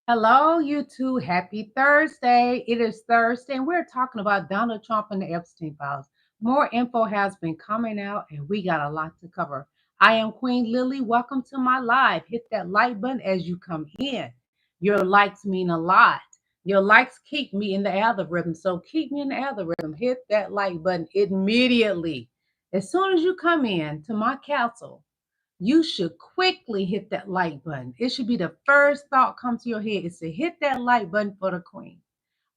Hello, YouTube. Happy Thursday. It is Thursday, and we're talking about Donald Trump and the Epstein files. More info has been coming out, and we got a lot to cover. I am Queen Lillie. Welcome to my live. Hit that like button as you come in. Your likes mean a lot. Your likes keep me in the algorithm, so keep me in the algorithm. Hit that like button immediately. As soon as you come in to my castle, you should quickly hit that like button. It should be the first thought come to your head is to hit that like button for the queen.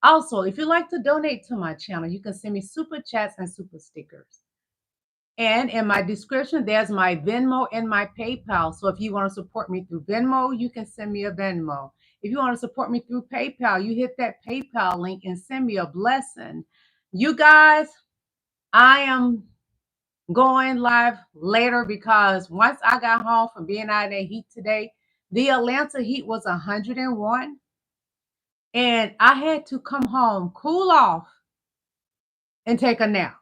Also, if you'd like to donate to my channel, you can send me super chats and super stickers. And in my description, there's my Venmo and my PayPal. So if you want to support me through Venmo, you can send me a Venmo. If you want to support me through PayPal, you hit that PayPal link and send me a blessing. You guys, I am going live later because once I got home from being out in the heat today, the Atlanta heat was 101, and I had to come home, cool off, and take a nap.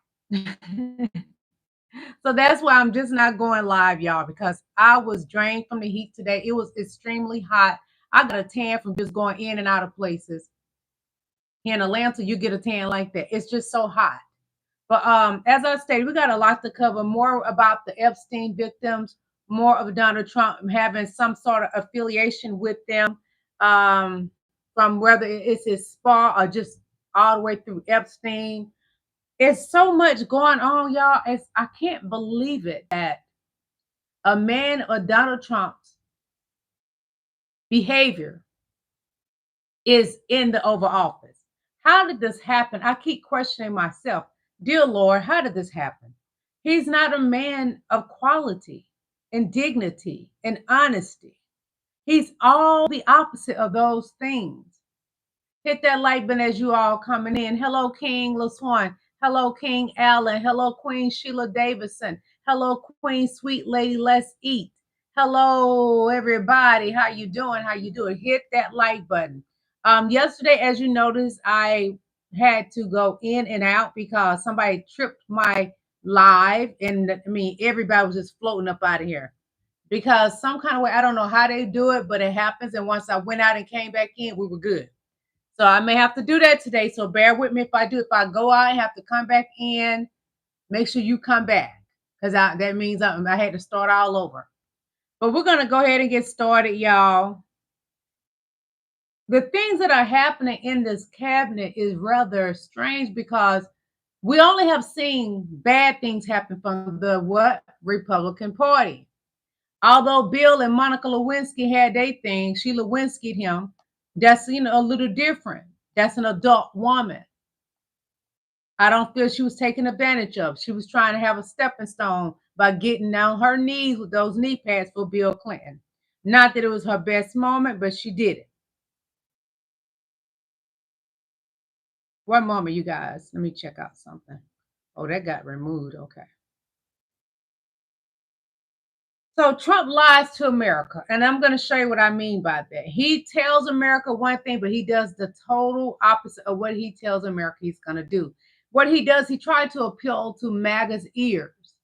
So that's why I'm just not going live, y'all, because I was drained from the heat today. It was extremely hot. I got a tan from just going in and out of places. Here in Atlanta, you get a tan like that. It's just so hot. But as I stated, we got a lot to cover. More about the Epstein victims, more of Donald Trump having some sort of affiliation with them, from whether it's his spa or just all the way through Epstein. It's so much going on, y'all. I can't believe it that a man of Donald Trump's behavior is in the Oval Office. How did this happen? I keep questioning myself. Dear Lord, how did this happen? He's not a man of quality and dignity and honesty. He's all the opposite of those things. Hit that like button as you all coming in. Hello, King LaSwan. Hello, King Allen. Hello, Queen Sheila Davidson. Hello, Queen Sweet Lady Let's Eat. Hello, everybody. How you doing? How you doing? Hit that like button. Yesterday, as you noticed, I had to go in and out because somebody tripped my live, and I mean everybody was just floating up out of here because some kind of way, I don't know how they do it, but it happens. And once I went out and came back in, we were good. So I may have to do that today. So bear with me if I do. If I go out and have to come back in, make sure you come back because that means I had to start all over. But we're going to go ahead and get started, y'all. The things that are happening in this cabinet is rather strange because we only have seen bad things happen from the what? Republican Party. Although Bill and Monica Lewinsky had their thing, she Lewinsky'd him. That's a little different. That's an adult woman. I don't feel she was taken advantage of. She was trying to have a stepping stone by getting on her knees with those knee pads for Bill Clinton. Not that it was her best moment, but she did it. One moment, you guys. Let me check out something. Oh, that got removed. Okay. So Trump lies to America, and I'm going to show you what I mean by that. He tells America one thing, but he does the total opposite of what he tells America he's going to do. What he does, he tried to appeal to MAGA's ears.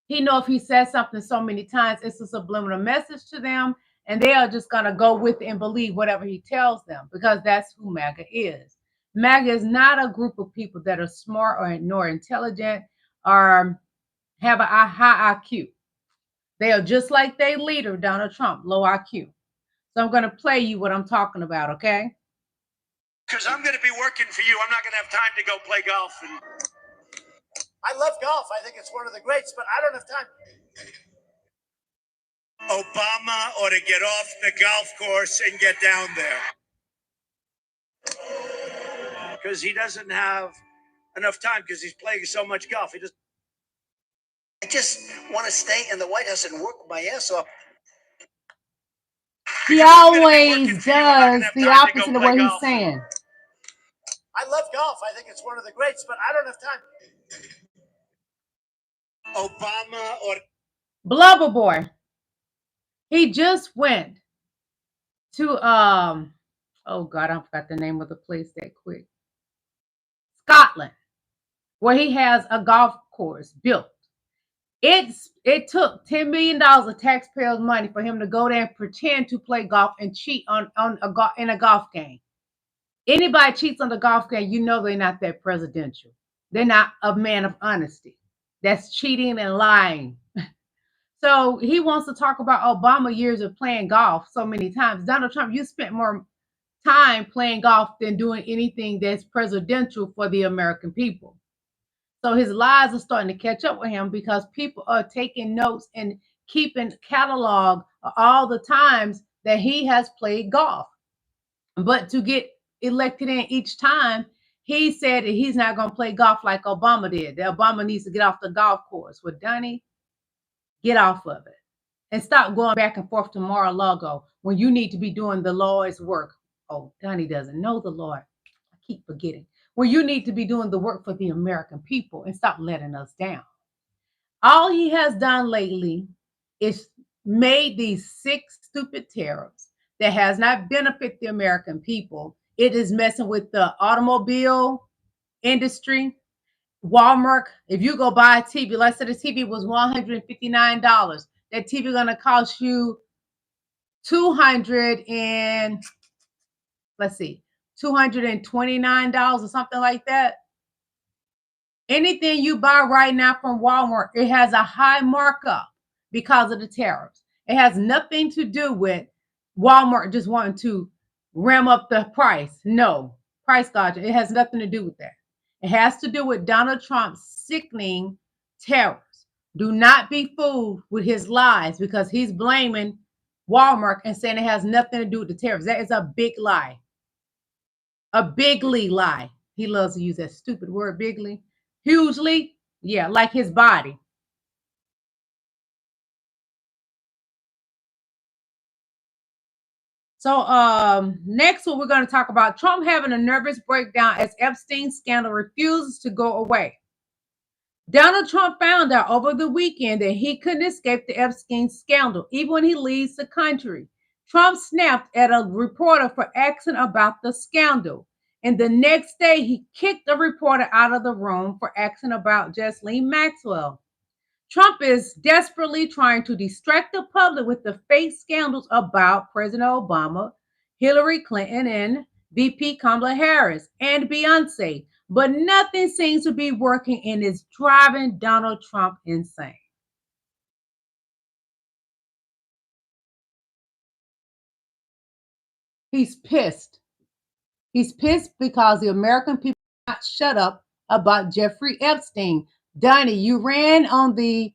He know if he says something so many times, it's a subliminal message to them, and they are just going to go with it and believe whatever he tells them because that's who MAGA is. MAGA is not a group of people that are smart or nor intelligent or have a high IQ. They are just like their leader, Donald Trump, low IQ. So I'm going to play you what I'm talking about, okay? Because I'm going to be working for you. I'm not going to have time to go play golf. I love golf. I think it's one of the greats, but I don't have time. Obama ought to get off the golf course and get down there. Because he doesn't have enough time because he's playing so much golf. I just want to stay in the White House and work my ass off. He always does the opposite of what he's saying. I love golf. I think it's one of the greats, but I don't have time. Obama or Blubber Boy. He just went to oh God, I forgot the name of the place that quick. Scotland, where he has a golf course built. It took $10 million of taxpayers' money for him to go there and pretend to play golf and cheat in a golf game. Anybody cheats on the golf game, you know they're not that presidential. They're not a man of honesty. That's cheating and lying. So he wants to talk about Obama years of playing golf so many times. Donald Trump, you spent more time playing golf than doing anything that's presidential for the American people. So his lies are starting to catch up with him because people are taking notes and keeping catalog of all the times that he has played golf. But to get elected in each time, he said that he's not going to play golf like Obama did. That Obama needs to get off the golf course. Well, Donnie, get off of it and stop going back and forth to Mar-a-Lago when you need to be doing the Lord's work. Oh, Donnie doesn't know the Lord. I keep forgetting. Well, you need to be doing the work for the American people and stop letting us down. All he has done lately is made these 6 stupid tariffs that has not benefited the American people. It is messing with the automobile industry. Walmart, if you go buy a TV, let's say the TV was $159, that TV gonna cost you $229 or something like that. Anything you buy right now from Walmart, it has a high markup because of the tariffs. It has nothing to do with Walmart just wanting to ram up the price. No, price gouging. It has nothing to do with that. It has to do with Donald Trump's sickening tariffs. Do not be fooled with his lies because he's blaming Walmart and saying it has nothing to do with the tariffs. That is a big lie. A bigly lie. He loves to use that stupid word, bigly. Hugely, yeah, like his body. So next what we're going to talk about, Trump having a nervous breakdown as Epstein scandal refuses to go away. Donald Trump found out over the weekend that he couldn't escape the Epstein scandal, even when he leaves the country. Trump snapped at a reporter for asking about the scandal. And the next day, he kicked the reporter out of the room for asking about Ghislaine Maxwell. Trump is desperately trying to distract the public with the fake scandals about President Obama, Hillary Clinton, and VP Kamala Harris, and Beyonce. But nothing seems to be working and is driving Donald Trump insane. He's pissed. He's pissed because the American people not shut up about Jeffrey Epstein. Donnie, you ran on the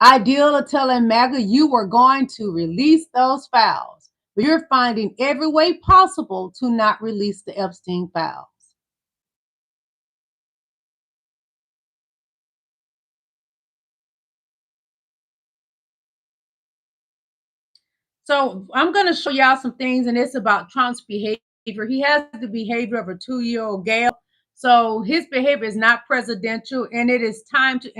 ideal of telling MAGA you were going to release those files, but you're finding every way possible to not release the Epstein files. So I'm going to show y'all some things, and it's about Trump's behavior. He has the behavior of a 2-year-old girl. So his behavior is not presidential, and it is time to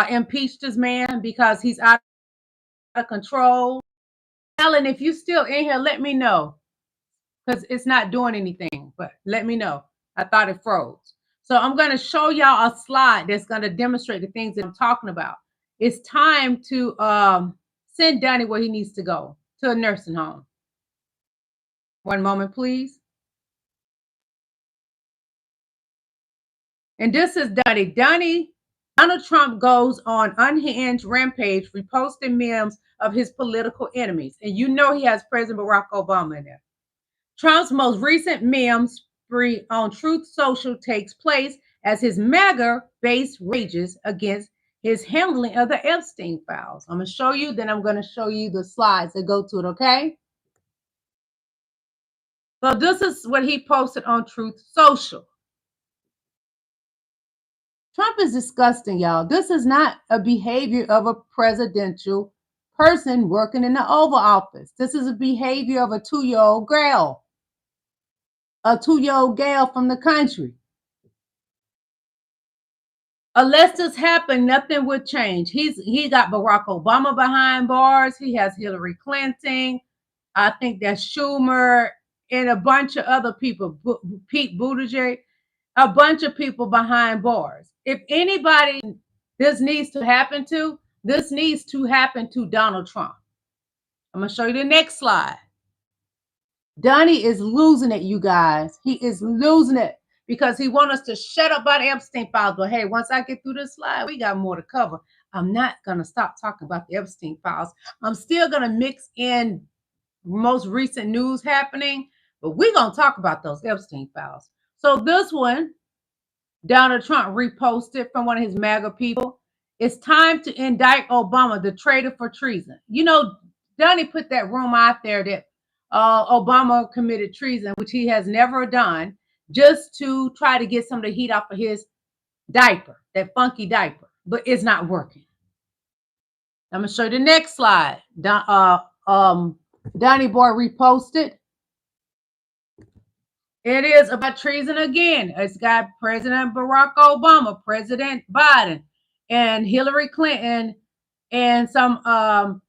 impeach this man because he's out of control. Ellen, if you're still in here, let me know because it's not doing anything, but let me know. I thought it froze. So I'm going to show y'all a slide that's going to demonstrate the things that I'm talking about. It's time to send Donnie where he needs to go, to a nursing home. One moment, please. And this is Donnie. Donald Trump goes on unhinged rampage, reposting memes of his political enemies. And you know he has President Barack Obama in there. Trump's most recent meme spree on Truth Social takes place as his MAGA base rages against his handling of the Epstein files. I'm going to show you, then I'm going to show you the slides that go to it, okay? So this is what he posted on Truth Social. Trump is disgusting, y'all. This is not a behavior of a presidential person working in the Oval Office. This is a behavior of a 2-year-old girl. A 2-year-old girl from the country. Unless this happened, nothing would change. He got Barack Obama behind bars. He has Hillary Clinton. I think that's Schumer and a bunch of other people, Pete Buttigieg, a bunch of people behind bars. If anybody this needs to happen to? This needs to happen to Donald Trump. I'm going to show you the next slide. Donnie is losing it, you guys. He is losing it because he wants us to shut up about Epstein files. But hey, once I get through this slide, we got more to cover. I'm not going to stop talking about the Epstein files. I'm still going to mix in most recent news happening, but we're going to talk about those Epstein files. So this one, Donald Trump reposted from one of his MAGA people. It's time to indict Obama, the traitor for treason. You know, Donnie put that rumor out there that Obama committed treason, which he has never done, just to try to get some of the heat off of his diaper, that funky diaper, but it's not working. I'm going to show you the next slide. Donnie Boy reposted. It is about treason again. It's got President Barack Obama, President Biden, and Hillary Clinton, and some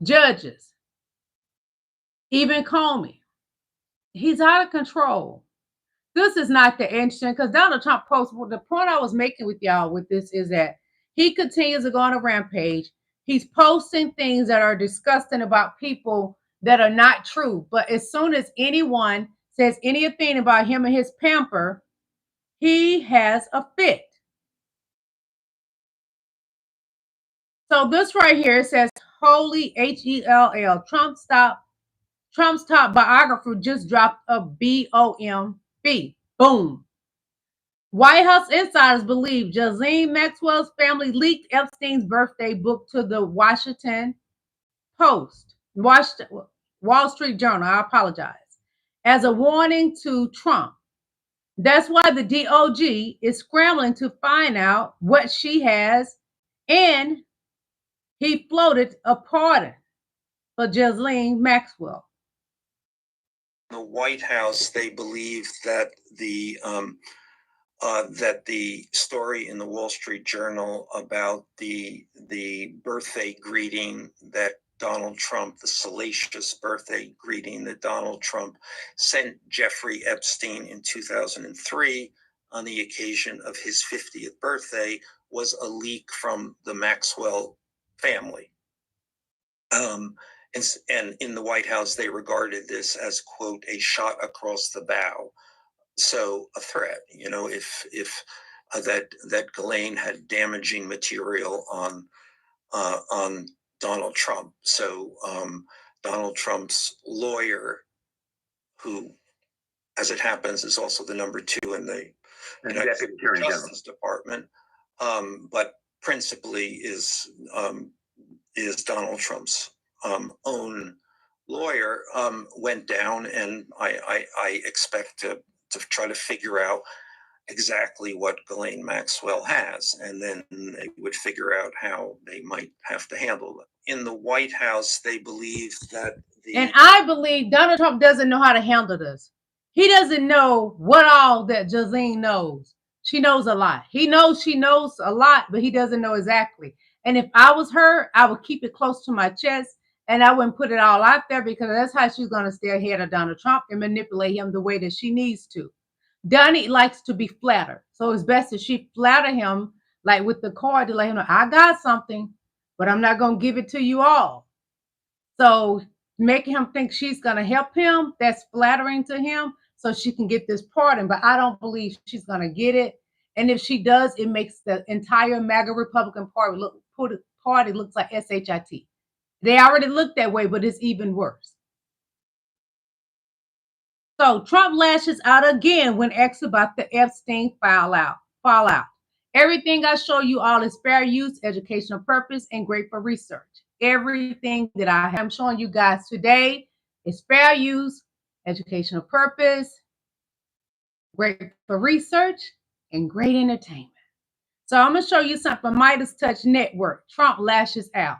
judges. Even Comey. He's out of control. This is not the interesting, because Donald Trump posts, the point I was making with y'all with this is that he continues to go on a rampage. He's posting things that are disgusting about people that are not true. But as soon as anyone says anything about him and his pamper, he has a fit. So this right here says, holy HELL, Trump's top biographer just dropped a BOMB. Boom. White House insiders believe Ghislaine Maxwell's family leaked Epstein's birthday book to the Washington Post, Wall Street Journal, I apologize, as a warning to Trump. That's why the DOJ is scrambling to find out what she has, and he floated a pardon for Ghislaine Maxwell. The White House, they believe that the story in the Wall Street Journal about the birthday greeting that Donald Trump, the salacious birthday greeting that Donald Trump sent Jeffrey Epstein in 2003 on the occasion of his 50th birthday, was a leak from the Maxwell family. And in the White House, they regarded this as, quote, a shot across the bow. So a threat, you know, if that Ghislaine had damaging material on Donald Trump. So Donald Trump's lawyer, who, as it happens, is also the number 2 in the Justice Department, but principally is Donald Trump's own lawyer, went down, and I expect to try to figure out exactly what Ghislaine Maxwell has, and then they would figure out how they might have to handle it. In the White House, they believe that and I believe Donald Trump doesn't know how to handle this. He doesn't know what all that Ghislaine knows. She knows a lot. He knows she knows a lot, but he doesn't know exactly. And if I was her, I would keep it close to my chest, and I wouldn't put it all out there, because that's how she's going to stay ahead of Donald Trump and manipulate him the way that she needs to. Donnie likes to be flattered. So it's best that she flatter him, like with the card, to let him know, I got something, but I'm not going to give it to you all. So making him think she's going to help him, that's flattering to him, so she can get this pardon. But I don't believe she's going to get it. And if she does, it makes the entire MAGA Republican Party looks like SHIT. They already look that way, but it's even worse. So Trump lashes out again when asked about the Epstein fallout. Everything I show you all is fair use, educational purpose, and great for research. Everything that I am showing you guys today is fair use, educational purpose, great for research, and great entertainment. So I'm going to show you something. Midas Touch Network. Trump lashes out.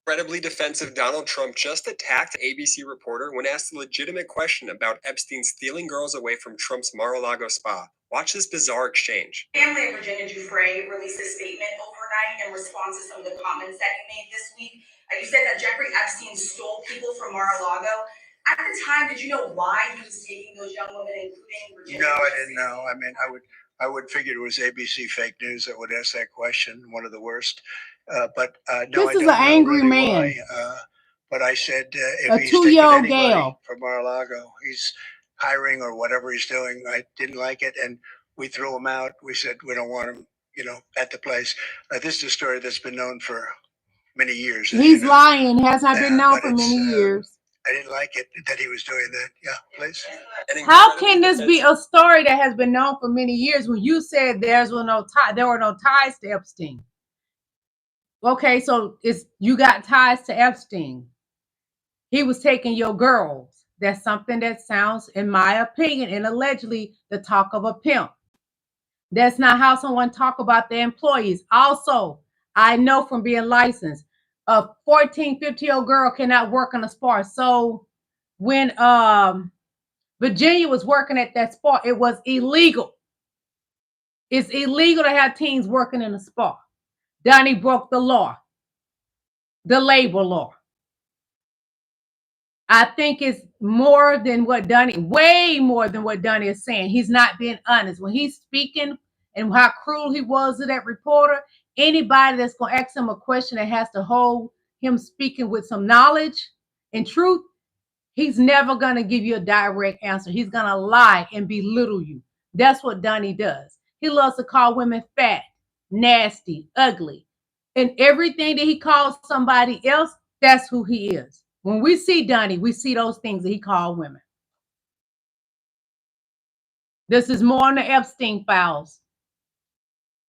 Incredibly defensive Donald Trump just attacked an ABC reporter when asked a legitimate question about Epstein stealing girls away from Trump's Mar-a-Lago spa. Watch this bizarre exchange. Family of Virginia Giuffre released a statement overnight in response to some of the comments that you made this week. You said that Jeffrey Epstein stole people from Mar-a-Lago. At the time, did you know why he was taking those young women, including Virginia? No, I didn't know. I mean, I would figure it was ABC fake news that would ask that question, one of the worst. But no, This I is don't an angry know really man. why. But I said if A he's taking 2-year-old anybody gal. from Mar-a-Lago, he's hiring or whatever he's doing. I didn't like it, and we threw him out. We said we don't want him, at the place. This is a story that's been known for many years. as you He's know. lying. Has not been known But for many years. I didn't like it that he was doing that. Yeah, please. How can this be a story that has been known for many years when you said there were no ties to Epstein? Okay, so you got ties to Epstein. He was taking your girls. That's something that sounds, in my opinion, and allegedly the talk of a pimp. That's not how someone talk about their employees. Also, I know from being licensed, a 14, 15-year-old girl cannot work on a spa. So when Virginia was working at that spa, it was illegal. It's illegal to have teens working in a spa. Donnie broke the law, the labor law. I think it's more than what Donnie, way more than what Donnie is saying. He's not being honest. When he's speaking and how cruel he was to that reporter, anybody that's going to ask him a question that has to hold him speaking with some knowledge and truth, he's never going to give you a direct answer. He's going to lie and belittle you. That's what Donnie does. He loves to call women fat, nasty, ugly. And everything that he calls somebody else, that's who he is. When we see Donnie, we see those things that he called women. This is more on the Epstein files.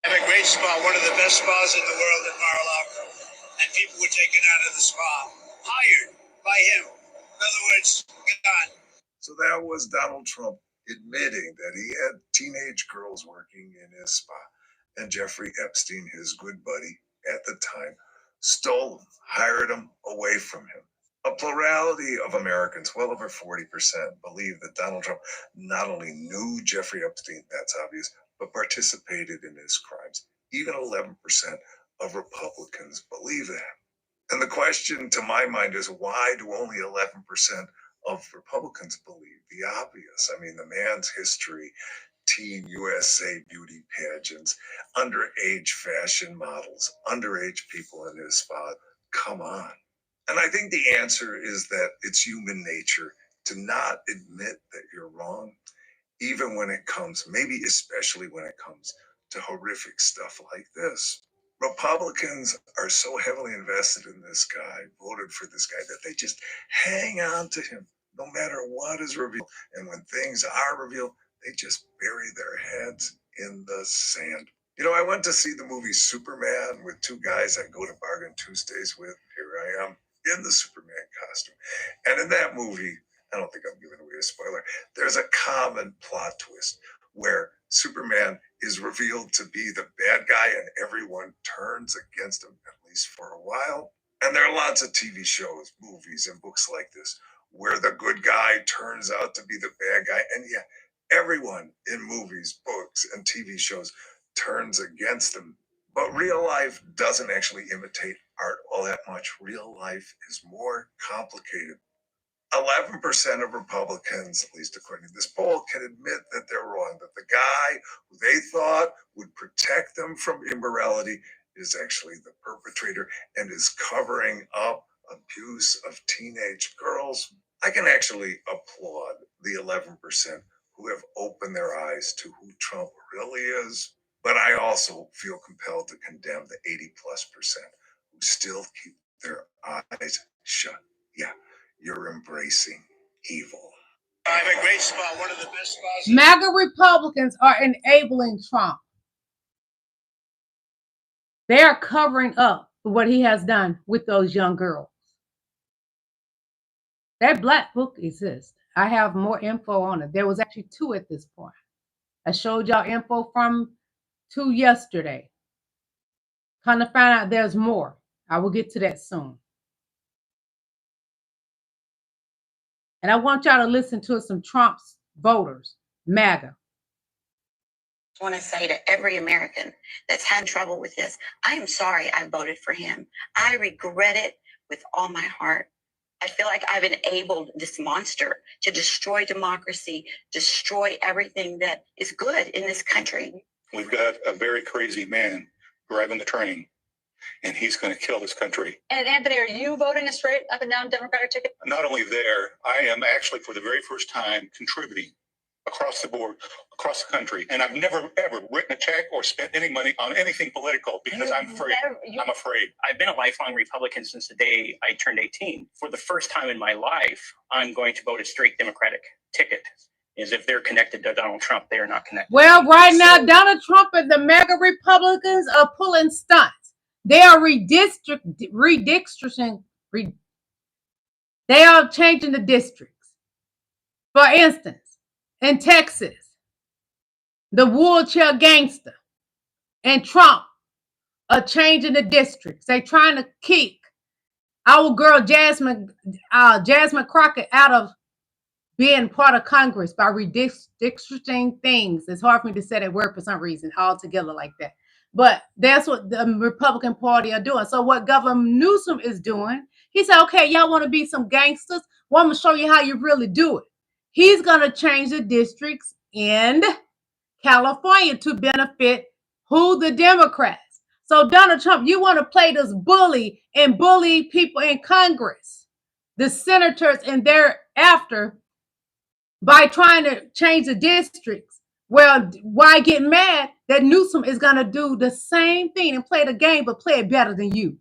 I have a great spa, one of the best spas in the world in Mar-a-Lago. And people were taken out of the spa, hired by him. In other words, God. So that was Donald Trump admitting that he had teenage girls working in his spa. And Jeffrey Epstein, his good buddy at the time, stole them, hired them away from him. A plurality of Americans, well over 40%, believe that Donald Trump not only knew Jeffrey Epstein, that's obvious, but participated in his crimes. Even 11% of Republicans believe that. And the question to my mind is, why do only 11% of Republicans believe the obvious? I mean, the man's history, teen USA beauty pageants, underage fashion models, underage people in his spa. Come on. And I think the answer is that it's human nature to not admit that you're wrong, even when it comes, maybe especially when it comes to horrific stuff like this. Republicans are so heavily invested in this guy, voted for this guy, that they just hang on to him no matter what is revealed. And when things are revealed, they just bury their heads in the sand. I went to see the movie Superman with two guys I go to Bargain Tuesdays with. Here I am in the Superman costume. And in that movie, I don't think I'm giving away a spoiler, there's a common plot twist where Superman is revealed to be the bad guy and everyone turns against him, at least for a while. And there are lots of TV shows, movies, and books like this where the good guy turns out to be the bad guy. And yeah, everyone in movies, books, and TV shows turns against them. But real life doesn't actually imitate art all that much. Real life is more complicated. 11% of Republicans, at least according to this poll, can admit that they're wrong, that the guy who they thought would protect them from immorality is actually the perpetrator and is covering up abuse of teenage girls. I can actually applaud the 11% who have opened their eyes to who Trump really is. But I also feel compelled to condemn the 80+% who still keep their eyes shut. Yeah, you're embracing evil. I have a great spa, one of the best spas. MAGA Republicans are enabling Trump. They are covering up what he has done with those young girls. That black book exists. I have more info on it. There was actually 2 at this point. I showed y'all info from 2 yesterday. Kind of find out there's more. I will get to that soon. And I want y'all to listen to some Trump's voters, MAGA. I want to say to every American that's had trouble with this, I am sorry I voted for him. I regret it with all my heart. I feel like I've enabled this monster to destroy democracy, destroy everything that is good in this country. We've got a very crazy man driving the train, and he's going to kill this country. And Anthony, are you voting a straight up and down Democratic ticket? Not only there, I am actually for the very first time contributing across the board, across the country. And I've never, ever written a check or spent any money on anything political because I'm afraid. I'm afraid. I've been a lifelong Republican since the day I turned 18. For the first time in my life, I'm going to vote a straight Democratic ticket. Is if they're connected to Donald Trump, they are not connected. Well, right now, Donald Trump and the MAGA Republicans are pulling stunts. They are redistricting. They are changing the districts. For instance, in Texas, the wheelchair gangster and Trump are changing the districts. They're trying to kick our girl Jasmine Crockett out of being part of Congress by redistricting things. It's hard for me to say that word for some reason all together like that. But that's what the Republican Party are doing. So what Governor Newsom is doing, he said, okay, y'all want to be some gangsters? Well, I'm going to show you how you really do it. He's going to change the districts in California to benefit who? The Democrats. So Donald Trump, you want to play this bully and bully people in Congress, the senators and thereafter, by trying to change the districts. Well, why get mad that Newsom is going to do the same thing and play the game, but play it better than you?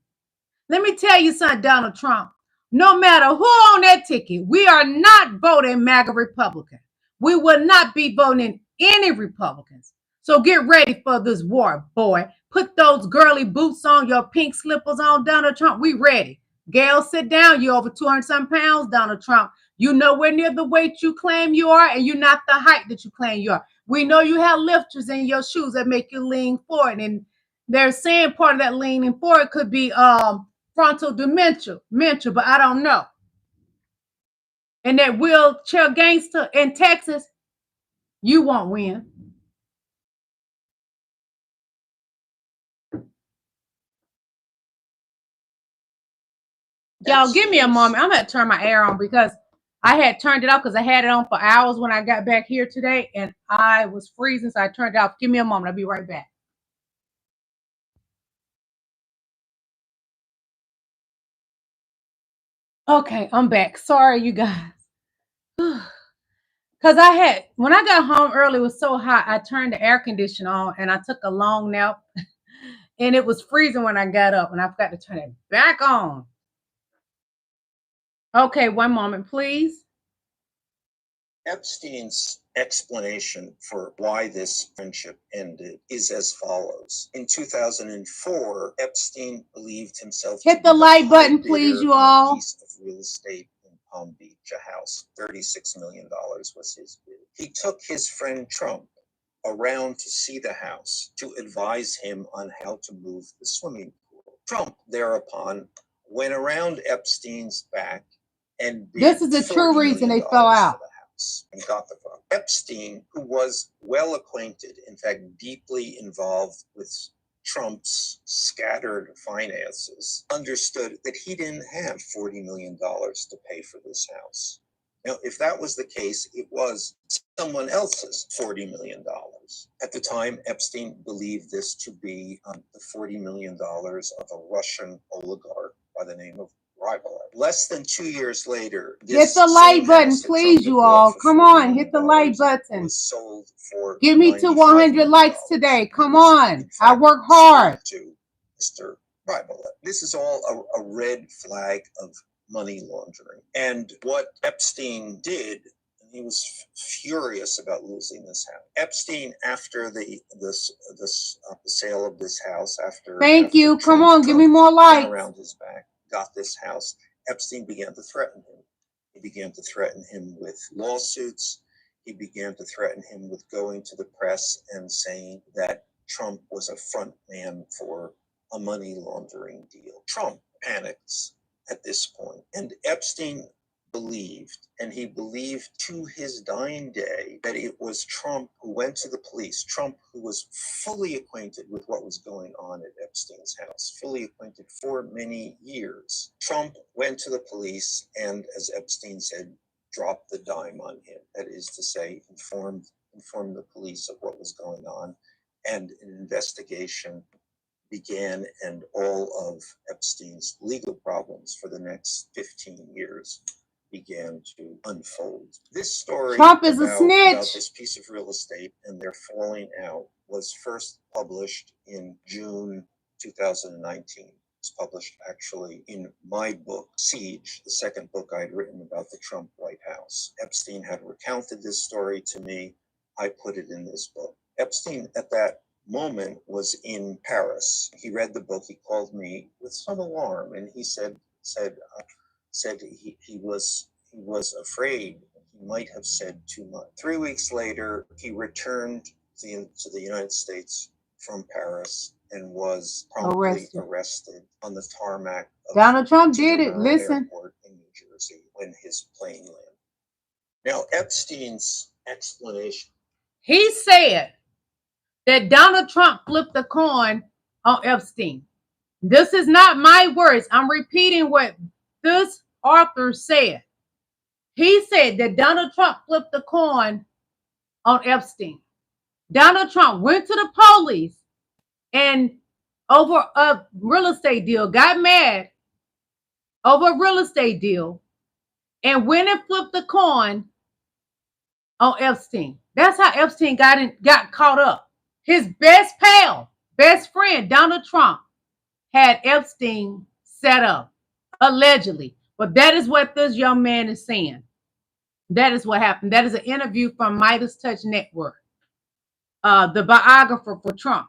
Let me tell you something, Donald Trump. No matter who on that ticket, we are not voting MAGA Republican. We will not be voting any Republicans. So get ready for this war, boy. Put those girly boots on, your pink slippers on, Donald Trump. We ready. Gail, sit down. You're over 200-some pounds, Donald Trump. You nowhere near the weight you claim you are, and you're not the height that you claim you are. We know you have lifters in your shoes that make you lean forward, and they're saying part of that leaning forward could be frontal dementia, but I don't know. And that wheelchair gangster in Texas, you won't win. Y'all, give me a moment. I'm going to turn my air on because I had turned it off because I had it on for hours when I got back here today, and I was freezing, so I turned it off. Give me a moment. I'll be right back. Okay, I'm back. Sorry, you guys. Because when I got home early, it was so hot, I turned the air conditioner on, and I took a long nap, and it was freezing when I got up, and I forgot to turn it back on. Okay, one moment, please. Epstein's explanation for why this friendship ended is as follows. In 2004, Epstein believed himself hit the like button, please, you all. A piece of real estate in Palm Beach, a house. $36 million was his bid. He took his friend Trump around to see the house to advise him on how to move the swimming pool. Trump thereupon went around Epstein's back and this is the true reason they fell out. And got the vote. Epstein, who was well acquainted, in fact, deeply involved with Trump's scattered finances, understood that he didn't have $40 million to pay for this house. Now, if that was the case, it was someone else's $40 million. At the time, Epstein believed this to be the $40 million of a Russian oligarch by the name of Less than 2 years later, hit the like button, please, you all. Come on, hit the like button. Sold for give me to 100 likes today. Come on, I work hard. To Mr. This is all a red flag of money laundering. And what Epstein did, and he was furious about losing this house. Epstein, after the sale of this house, after come on, give me more likes. Around his back, got this house. Epstein began to threaten him. He began to threaten him with lawsuits. He began to threaten him with going to the press and saying that Trump was a front man for a money laundering deal. Trump panics at this point, and Epstein believed, and he believed to his dying day, that it was Trump who went to the police. Trump, who was fully acquainted with what was going on at Epstein's house, fully acquainted for many years. Trump went to the police and, as Epstein said, dropped the dime on him. That is to say, informed the police of what was going on, and an investigation began, and all of Epstein's legal problems for the next 15 years began to unfold. This story Trump is a about snitch. this piece of real estate and their falling out was first published in June 2019. It's published actually in my book, Siege, the second book I'd written about the Trump White House. Epstein had recounted this story to me. I put it in this book. Epstein, at that moment, was in Paris. He read the book. He called me with some alarm, and he said he was afraid he might have said too much. 3 weeks later, he returned to the United States from Paris and was promptly arrested on the tarmac of Donald Trump did it. Teterboro Listen. Airport in New Jersey when his plane landed. Now, Epstein's explanation. He said that Donald Trump flipped the coin on Epstein. This is not my words. I'm repeating what this author said. He said that Donald Trump flipped the coin on Epstein. Donald Trump went to the police and over a real estate deal, got mad over a real estate deal, and went and flipped the coin on Epstein. That's how Epstein got caught up. His best pal, best friend, Donald Trump, had Epstein set up, allegedly. But that is what this young man is saying. That is what happened. That is an interview from Midas Touch Network, the biographer for Trump.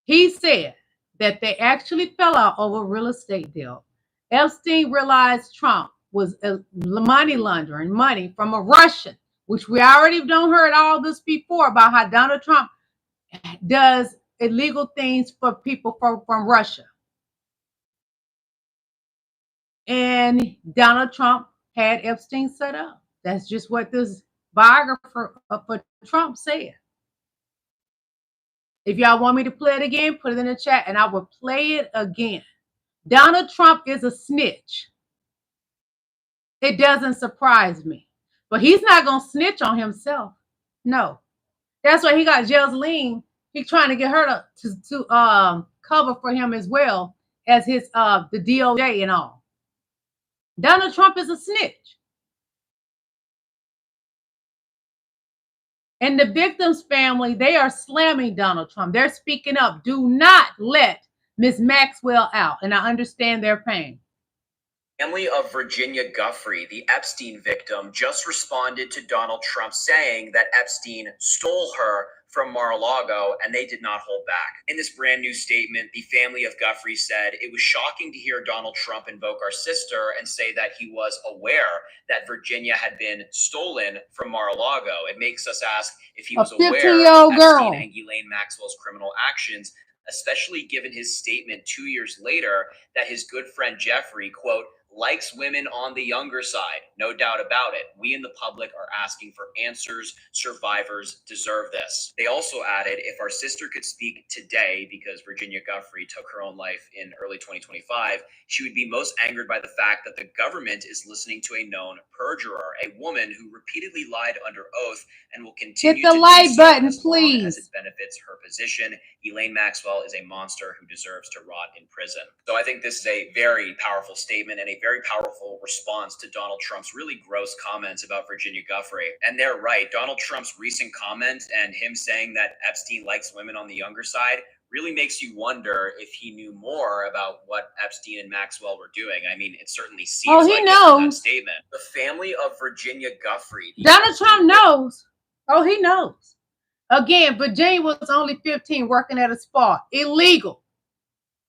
He said that they actually fell out over a real estate deal. Epstein realized Trump was money laundering money from a Russian, which we already don't heard all this before about how Donald Trump does illegal things for people from Russia. And Donald Trump had Epstein set up. That's just what this biographer for Trump said. If y'all want me to play it again, put it in the chat and I will play it again. Donald Trump is a snitch. It doesn't surprise me. But he's not going to snitch on himself. No. That's why he got Joseline. He's trying to get her to cover for him as well as his the DOJ and all. Donald Trump is a snitch. And the victim's family, they are slamming Donald Trump. They're speaking up. Do not let Ms. Maxwell out. And I understand their pain. Family of Virginia Guffrey, the Epstein victim, just responded to Donald Trump saying that Epstein stole her from Mar-a-Lago, and they did not hold back. In this brand new statement, the family of Guffrey said, "It was shocking to hear Donald Trump invoke our sister and say that he was aware that Virginia had been stolen from Mar-a-Lago. It makes us ask if he was aware of Epstein and Ghislaine Maxwell's criminal actions, especially given his statement 2 years later that his good friend Jeffrey, quote, likes women on the younger side. No doubt about it. We in the public are asking for answers. Survivors deserve this." They also added, if our sister could speak today, because Virginia Guffrey took her own life in early 2025, she would be most angered by the fact that the government is listening to a known perjurer, a woman who repeatedly lied under oath and will continue hit the to like do so button, as long please. as it benefits her position. Ghislaine Maxwell is a monster who deserves to rot in prison. So I think this is a very powerful statement and a very powerful response to Donald Trump's really gross comments about Virginia Guffrey. And they're right. Donald Trump's recent comment and him saying that Epstein likes women on the younger side really makes you wonder if he knew more about what Epstein and Maxwell were doing. I mean, it certainly seems like it in that statement. The family of Virginia Guffrey. Donald Trump knows. Oh, he knows. Again, Virginia was only 15 working at a spa. Illegal.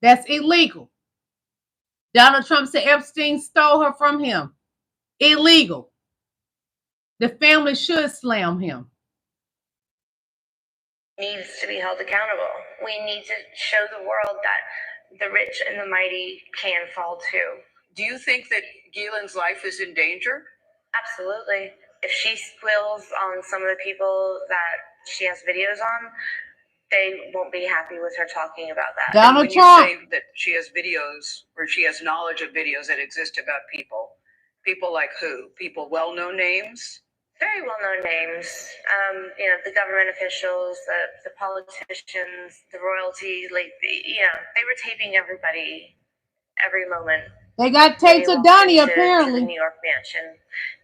That's illegal. Donald Trump said Epstein stole her from him. Illegal. The family should slam him. Needs to be held accountable. We need to show the world that the rich and the mighty can fall too. Do you think that Gilan's life is in danger? Absolutely. If she squeals on some of the people that she has videos on, they won't be happy with her talking about that. Donald When Trump. you say that she has videos or she has knowledge of videos that exist about people like who? People well-known names? Very well-known names. The government officials, the politicians, the royalty. They were taping everybody every moment. They got tapes of Donnie, To apparently. the New York mansion,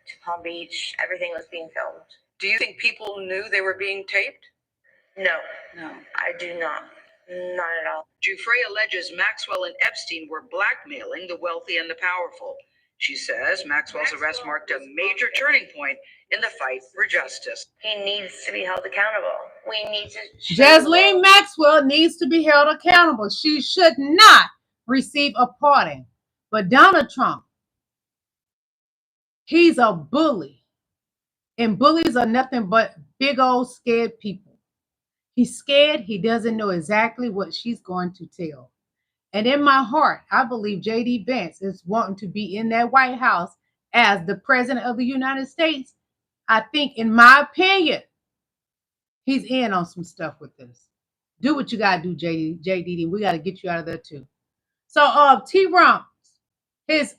to Palm Beach. Everything was being filmed. Do you think people knew they were being taped? No, No. I do not. Not at all. Giuffre alleges Maxwell and Epstein were blackmailing the wealthy and the powerful. She says Maxwell's arrest marked a major turning point in the fight for justice. He needs to be held accountable. We need to. Ghislaine Maxwell needs to be held accountable. She should not receive a pardon. But Donald Trump, he's a bully. And bullies are nothing but big old scared people. He's scared. He doesn't know exactly what she's going to tell. And in my heart, I believe jdvance is wanting to be in that White House as the president of the United States. I think, in my opinion, he's in on some stuff with this. Do what you got to do, JDD. We got to get you out of there too. So T-Rumps, his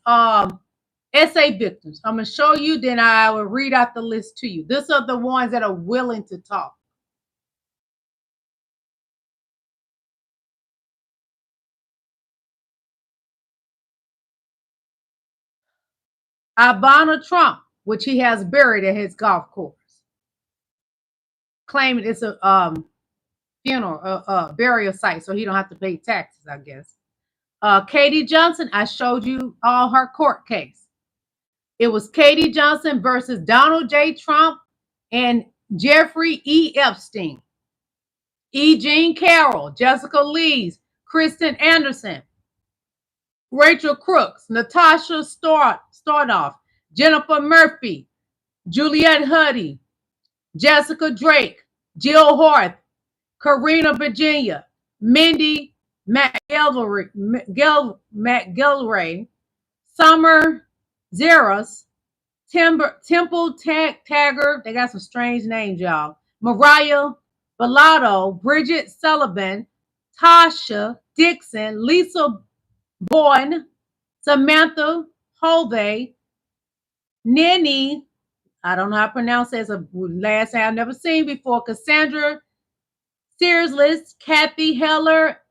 essay victims. I'm going to show you, then I will read out the list to you. These are the ones that are willing to talk. Ivana Trump, which he has buried at his golf course, claiming it's a funeral, burial site, so he don't have to pay taxes, I guess. Katie Johnson, I showed you all her court case. It was Katie Johnson versus Donald J. Trump and Jeffrey E. Epstein. E. Jean Carroll, Jessica Lees, Kristen Anderson, Rachel Crooks, Natasha Stornoff, Jennifer Murphy, Juliette Huddy, Jessica Drake, Jill Horth, Karina Virginia, Mindy McGillray, Summer Zeros, Temple Taggart, they got some strange names, y'all. Mariah Bellotto, Bridget Sullivan, Tasha Dixon, Lisa Boyne, Samantha Holvey, Nini, I don't know how to pronounce it, it's a last name I've never seen before, Cassandra Searsless, Kathy Heller,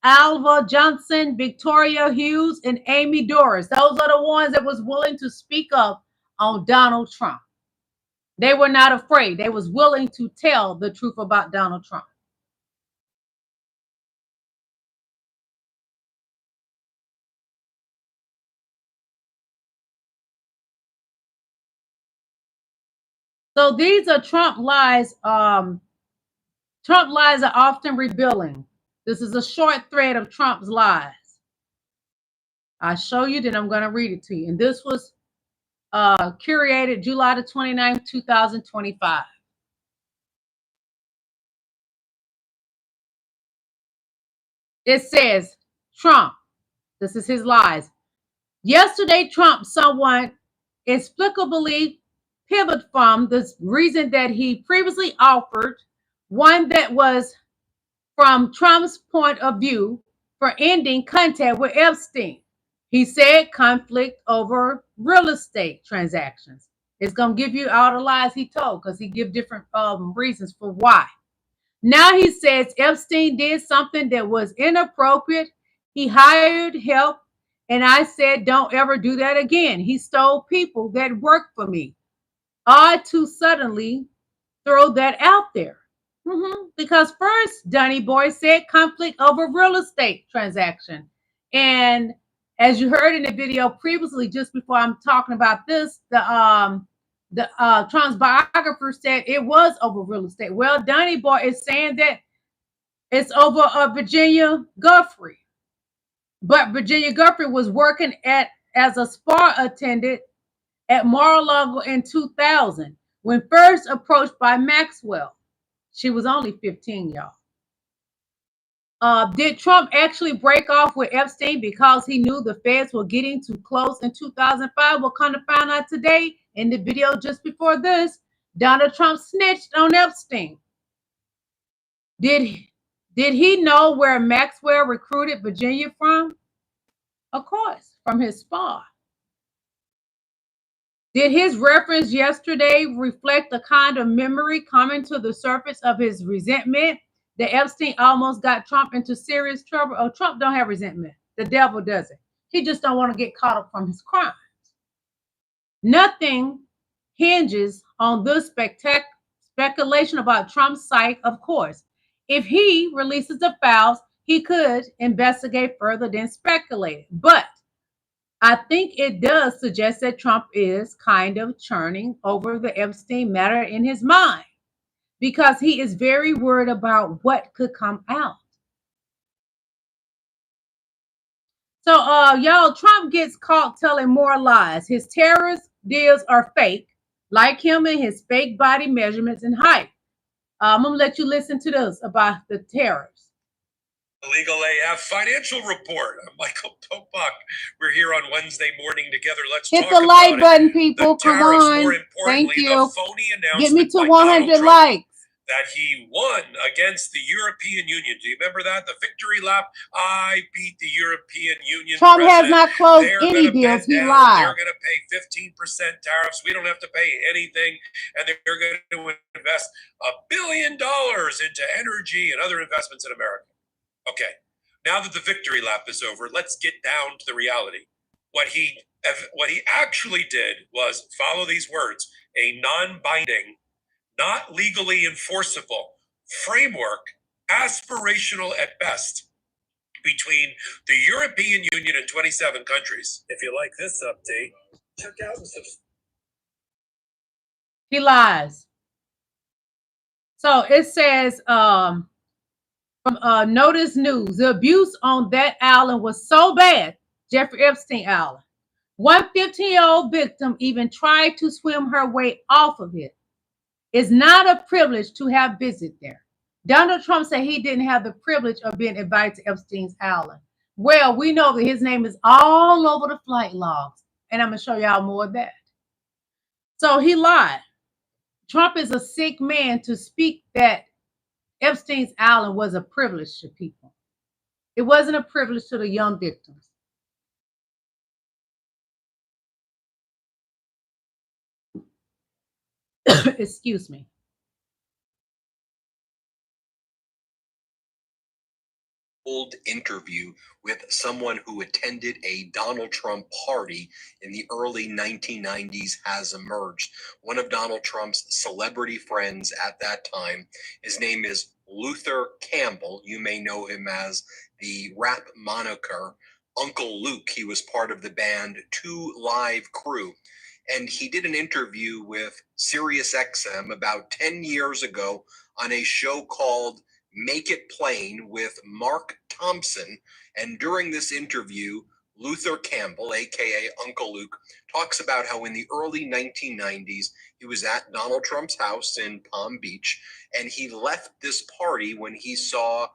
Alva Johnson, Victoria Hughes, and Amy Doris. Those are the ones that was willing to speak up on Donald Trump. They were not afraid. They was willing to tell the truth about Donald Trump. So these are Trump lies. Trump lies are often revealing. This is a short thread of Trump's lies. I'll show you, then I'm going to read it to you. And this was curated July the 29th, 2025. It says, Trump, this is his lies. Yesterday, Trump somewhat inexplicably pivoted from the reason that he previously offered, one that was from Trump's point of view for ending contact with Epstein. He said conflict over real estate transactions. It's going to give you all the lies he told because he give different reasons for why. Now he says Epstein did something that was inappropriate. He hired help, and I said, don't ever do that again. He stole people that worked for me. Odd to suddenly throw that out there. Because first, Donnie Boy said conflict over real estate transaction. And as you heard in the video previously, just before I'm talking about this, the Trump's biographer said it was over real estate. Well, Donnie Boy is saying that it's over Virginia Guffey. But Virginia Guffey was working as a spa attendant at Mar-a-Lago in 2000 when first approached by Maxwell. She was only 15, y'all. Did Trump actually break off with Epstein because he knew the feds were getting too close in 2005? We'll kind of find out today in the video just before this. Donald Trump snitched on Epstein. Did he know where Maxwell recruited Virginia from? Of course, from his spa. Did his reference yesterday reflect the kind of memory coming to the surface of his resentment that Epstein almost got Trump into serious trouble? Oh, Trump don't have resentment. The devil does it. He just don't want to get caught up from his crimes. Nothing hinges on this speculation about Trump's psyche, of course. If he releases the files, he could investigate further than speculated. But I think it does suggest that Trump is kind of churning over the Epstein matter in his mind because he is very worried about what could come out. So, y'all, Trump gets caught telling more lies. His terrorist deals are fake, like him and his fake body measurements and height. I'm going to let you listen to this about the terrors. Legal AF financial report. I'm Michael Popak. We're here on Wednesday morning together. Let's hit talk the about like it. button, people. Come on. More importantly, Thank you. the phony announcement Get me to by 100 Donald Trump likes. that he won against the European Union. Do you remember that? The victory lap. I beat the European Union. Trump president. has not closed They're any gonna deals. bend He down. lied. They're going to pay 15% tariffs. We don't have to pay anything. And they're going to invest $1 billion into energy and other investments in America. Okay. Now that the victory lap is over, let's get down to the reality. What he actually did was follow these words: a non-binding, not legally enforceable framework, aspirational at best, between the European Union and 27 countries. If you like this update, check out and subscribe. He lies. So it says, from Notice News, the abuse on that island was so bad, Jeffrey Epstein Island. One 15-year-old victim even tried to swim her way off of it. It's not a privilege to have visited there. Donald Trump said he didn't have the privilege of being invited to Epstein's Island. Well, we know that his name is all over the flight logs, and I'm going to show y'all more of that. So he lied. Trump is a sick man to speak that Epstein's Island was a privilege to people. It wasn't a privilege to the young victims. Excuse me. Old interview with someone who attended a Donald Trump party in the early 1990s has emerged. One of Donald Trump's celebrity friends at that time, his name is Luther Campbell. You may know him as the rap moniker Uncle Luke. He was part of the band 2 Live Crew. And he did an interview with SiriusXM about 10 years ago on a show called Make It Plain with Mark Thompson. And during this interview, Luther Campbell, aka Uncle Luke, talks about how in the early 1990s, he was at Donald Trump's house in Palm Beach, and he left this party when he saw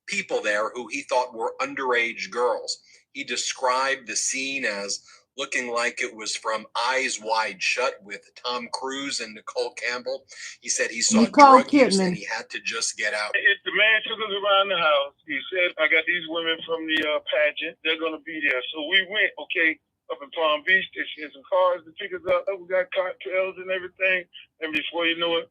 people there who he thought were underage girls. He described the scene as looking like it was from Eyes Wide Shut with Tom Cruise and Nicole Campbell. He said he saw drug use and he had to just get out. The man took us around the house. He said, I got these women from the pageant. They're going to be there. So we went, okay, up in Palm Beach. They sent some cars to pick us up. We got cocktails and everything. And before you know it,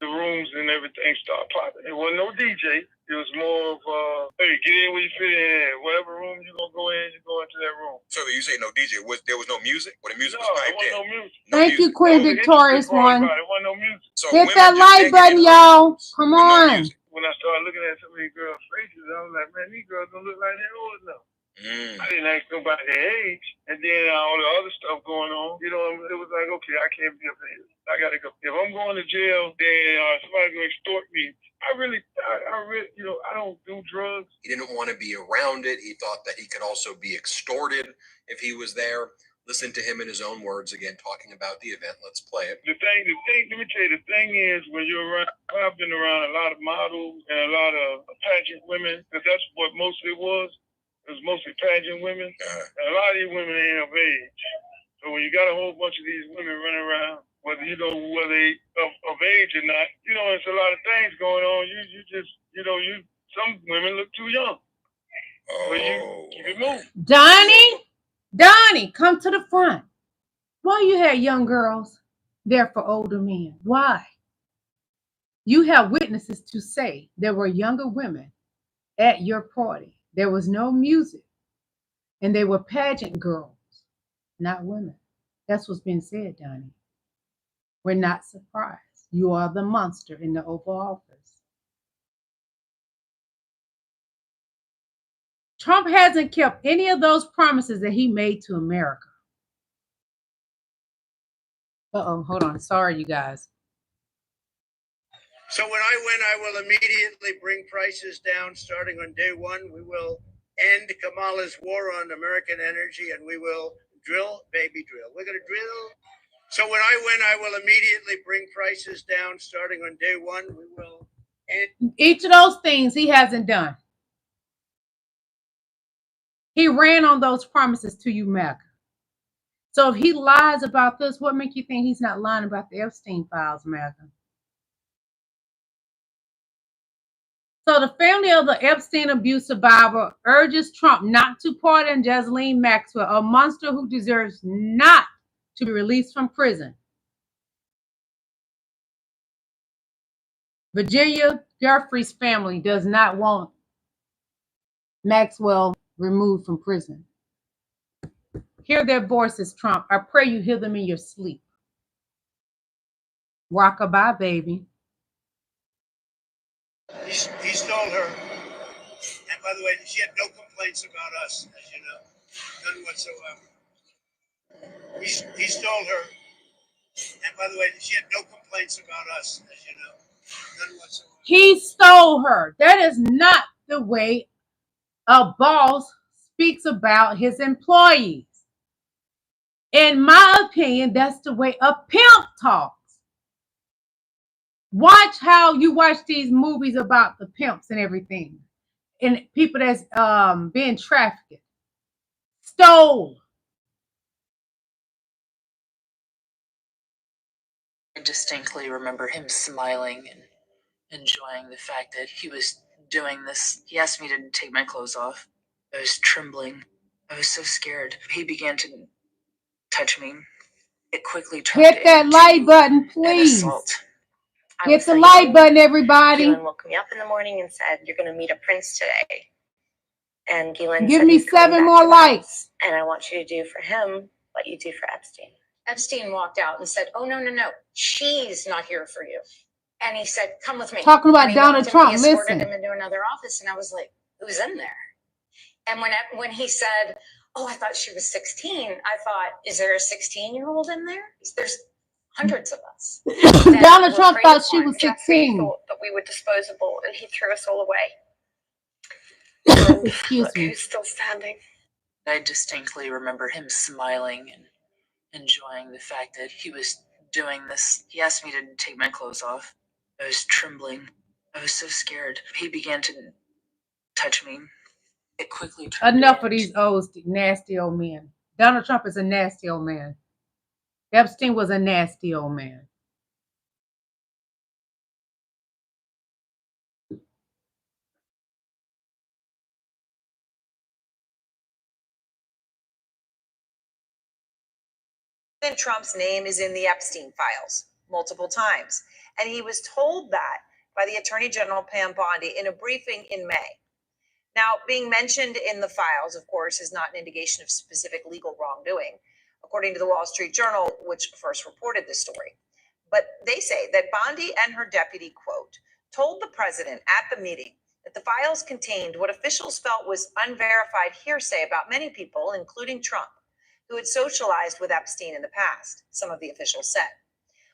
the rooms and everything started popping. It wasn't no DJ. It was more of, hey, get in where you fit in. Whatever room you're going to go in, you go into that room. So you say no DJ? There was no music? Or the music was piped in? No music. Thank you, Queen Victorious One. It wasn't no music. So hit that like button, y'all. Come on. When I started looking at some of these girls' faces, I was like, man, these girls don't look like they're old enough. I didn't ask nobody their age. And then all the other stuff going on, you know, it was like, okay, I can't be up here. I got to go. If I'm going to jail, then somebody's going to extort me. I really, you know, I don't do drugs. He didn't want to be around it. He thought that he could also be extorted if he was there. listen to him in his own words again, talking about the event. Let's play it. The thing, let me tell you, the thing is, when you're around, I've been around a lot of models and a lot of pageant women, because that's what mostly was. It was mostly pageant women. And a lot of these women ain't of age. So when you got a whole bunch of these women running around, whether they of age or not, it's a lot of things going on. You just, some women look too young. So you keep it moving. Donnie, come to the front. Why you had young girls there for older men? Why? You have witnesses to say there were younger women at your party. There was no music, and they were pageant girls, not women. That's what's been said, Donnie. We're not surprised. You are the monster in the Oval Office. Trump hasn't kept any of those promises that he made to America. Hold on. Sorry, you guys. So when I win, I will immediately bring prices down starting on day one. We will end Kamala's war on American energy, and we will drill, baby, drill. We're going to drill. So when I win, I will immediately bring prices down starting on day one. We will end. Each of those things he hasn't done. He ran on those promises to you, Mac. So if he lies about this, what makes you think he's not lying about the Epstein files, America? So the family of the Epstein abuse survivor urges Trump not to pardon Ghislaine Maxwell, a monster who deserves not to be released from prison. Virginia Giuffre's family does not want Maxwell removed from prison. Hear their voices, Trump. I pray you hear them in your sleep. Rockabye, baby. He stole her. And by the way, she had no complaints about us, as you know. None whatsoever. He stole her. And by the way, she had no complaints about us, as you know. None whatsoever. He stole her. That is not the way a boss speaks about his employees. In my opinion, that's the way a pimp talks. Watch how you watch these movies about the pimps and everything. And people that's being trafficked. Stole. I distinctly remember him smiling and enjoying the fact that he was doing this. He asked me to take my clothes off. I was trembling. I was so scared. He began to touch me. It quickly turned Hit that like button, please. Hit the like button, everybody. Galen woke me up in the morning and said, "You're going to meet a prince today." And Galen Give said, me 7 more likes. And I want you to do for him what you do for Epstein. Epstein walked out and said, "Oh, no. She's not here for you." And he said, "Come with me." Talking about Donald Trump, listen. He escorted him listen. into another office, and I was like, who's in there? And when he said, "Oh, I thought she was 16, I thought, is there a 16-year-old in there? There's hundreds of us. Donald Trump thought she was 16. Thought that we were disposable, and he threw us all away. Excuse me. Who's still standing? I distinctly remember him smiling and enjoying the fact that he was doing this. He asked me to take my clothes off. I was trembling. I was so scared. He began to touch me. It quickly turned Enough of these old nasty old men. Donald Trump is a nasty old man. Epstein was a nasty old man. President Trump's name is in the Epstein files multiple times, and he was told that by the Attorney General Pam Bondi in a briefing in May. Now, being mentioned in the files, of course, is not an indication of specific legal wrongdoing, according to the Wall Street Journal, which first reported this story. But they say that Bondi and her deputy, quote, told the president at the meeting that the files contained what officials felt was unverified hearsay about many people, including Trump, who had socialized with Epstein in the past, some of the officials said.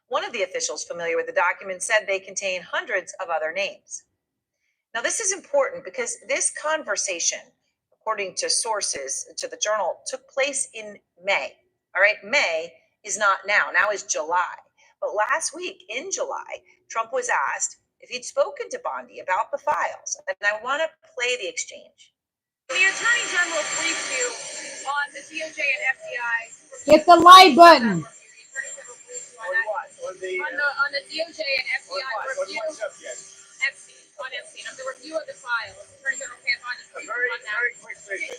One of the officials familiar with the document said they contain hundreds of other names. Now, this is important because this conversation, according to sources to the Journal, took place in May. All right, May is not now. Now is July. But last week in July, Trump was asked if he'd spoken to Bondi about the files. And I want to play the exchange. The Attorney General briefed you on the DOJ and FBI. Hit the like button. On the DOJ and FBI review Epstein, of the review of the files. Attorney General Bondi briefed on that.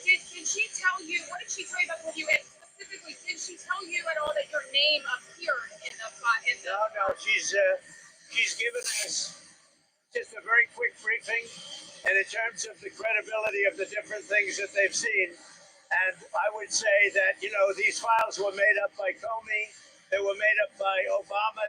Did she tell you, what did she tell you about the review? And specifically, did she tell you at all that your name appeared in the file? No, she's given us just a very quick briefing, and in terms of the credibility of the different things that they've seen. And I would say that, these files were made up by Comey, they were made up by Obama.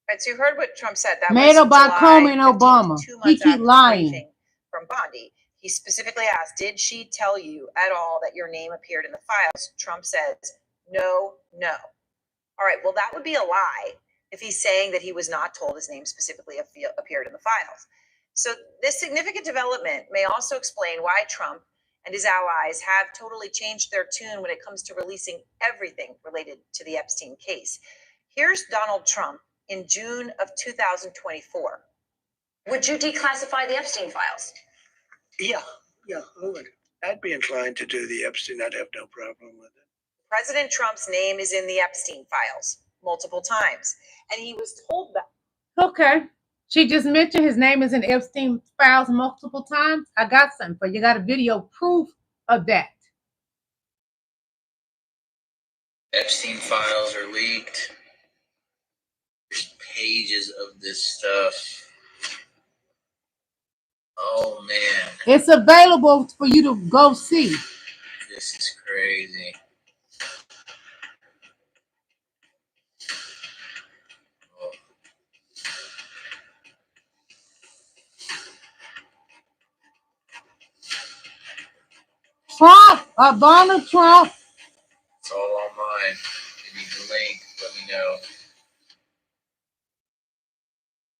Right, so you heard what Trump said. That Made was up by July Comey and 15th, Obama. 2 He months keep after the lying. briefing from Bondi. He specifically asked, did she tell you at all that your name appeared in the files? Trump says, no. All right, well, that would be a lie if he's saying that he was not told his name specifically appeared in the files. So this significant development may also explain why Trump and his allies have totally changed their tune when it comes to releasing everything related to the Epstein case. Here's Donald Trump in June of 2024. Would you declassify the Epstein files? Yeah, I would. I'd be inclined to do the Epstein. I'd have no problem with it. President Trump's name is in the Epstein files multiple times, and he was told that. Okay. She just mentioned his name is in Epstein files multiple times. I got something for you. Got a video proof of that. Epstein files are leaked. There's pages of this stuff. Oh, man. It's available for you to go see. This is crazy. Trump, Donald Trump. It's all on mine. If you need the link, let me know.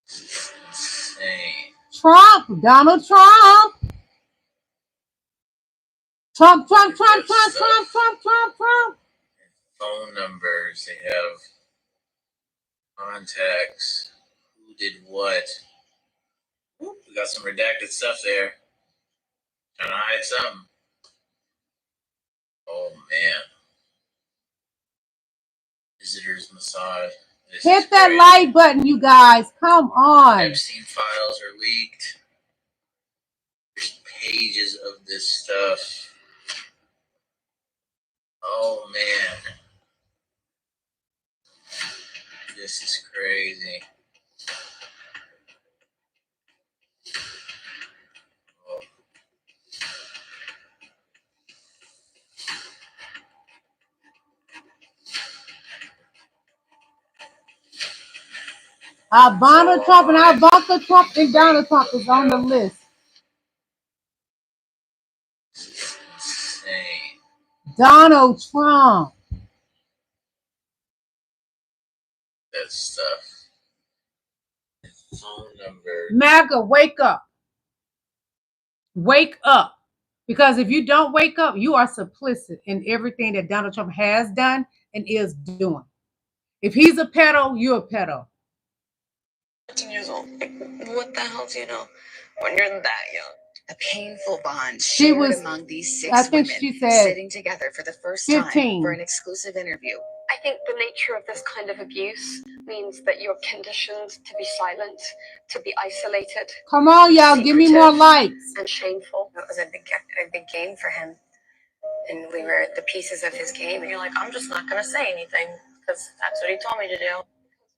This is insane. Trump, Donald Trump. Trump. Phone numbers. They have contacts. Who did what? Whoop, we got some redacted stuff there. Trying to hide something. Oh, man. Visitors massage. Hit that like button, you guys. Come on. Epstein files are leaked. There's pages of this stuff. Oh, man. This is crazy. Oh. Donald Trump and Ivanka Trump and Donald Trump is on the list. Insane. Donald Trump. That stuff. Phone number. MAGA, wake up. Wake up. Because if you don't wake up, you are complicit in everything that Donald Trump has done and is doing. If he's a pedo, you're a pedo. 13 years old. What the hell do you know when you're that young? A painful bond shared among these six women sitting together for the first 15. time for an exclusive interview. I think the nature of this kind of abuse means that you're conditioned to be silent, to be isolated. Come on, y'all, give me more likes. And shameful. It was a big game for him. And we were the pieces of his game. And you're like, I'm just not going to say anything because that's what he told me to do.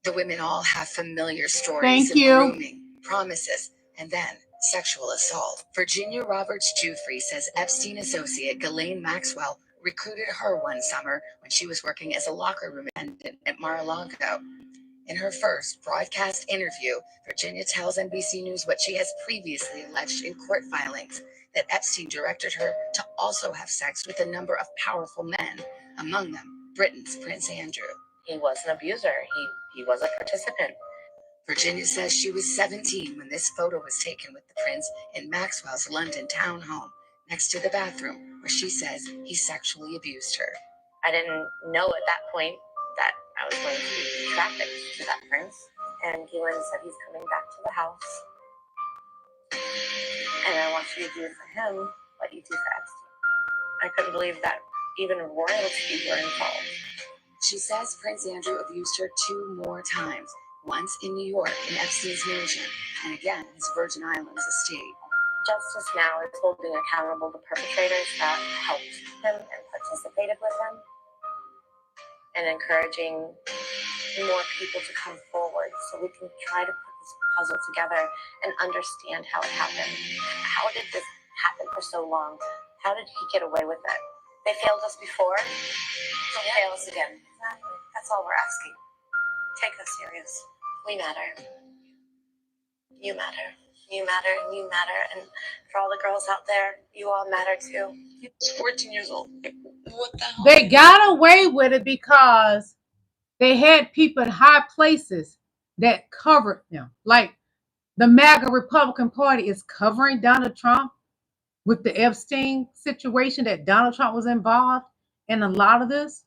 The women all have familiar stories of grooming, promises, and then sexual assault. Virginia Roberts Jufrey says Epstein associate Ghislaine Maxwell recruited her one summer when she was working as a locker room attendant at Mar-a-Lago. In her first broadcast interview, Virginia tells NBC News what she has previously alleged in court filings, that Epstein directed her to also have sex with a number of powerful men, among them Britain's Prince Andrew. He was an abuser. He was a participant. Virginia says she was 17 when this photo was taken with the prince in Maxwell's London townhome next to the bathroom, where she says he sexually abused her. I didn't know at that point that I was going to be trafficked to that prince. And Galen said he's coming back to the house. And I want you to do for him what you do for Epstein. I couldn't believe that even royalty were involved. She says Prince Andrew abused her 2 more times, once in New York in Epstein's mansion, and again his Virgin Islands estate. Justice now is holding accountable the perpetrators that helped him and participated with him, and encouraging more people to come forward so we can try to put this puzzle together and understand how it happened. How did this happen for so long? How did he get away with it? They failed us before, so fail us again. Exactly. That's all we're asking. Take us serious. We matter. You matter. You matter, and you matter. And for all the girls out there, you all matter too. He was 14 years old. What the hell? They got away with it because they had people in high places that covered them. Like the MAGA Republican Party is covering Donald Trump with the Epstein situation, that Donald Trump was involved in a lot of this.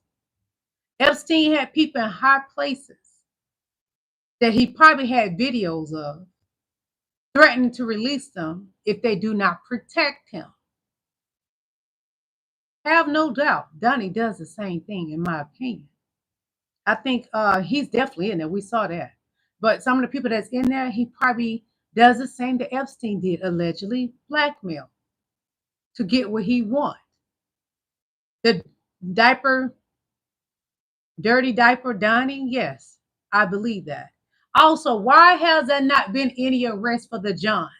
Epstein had people in high places that he probably had videos of threatening to release them if they do not protect him. Have no doubt, Donnie does the same thing, in my opinion. I think he's definitely in there. We saw that. But some of the people that's in there, he probably does the same that Epstein did, allegedly blackmail to get what he wants. The dirty diaper Donnie, yes, I believe that. Also, why has there not been any arrest for the Johns?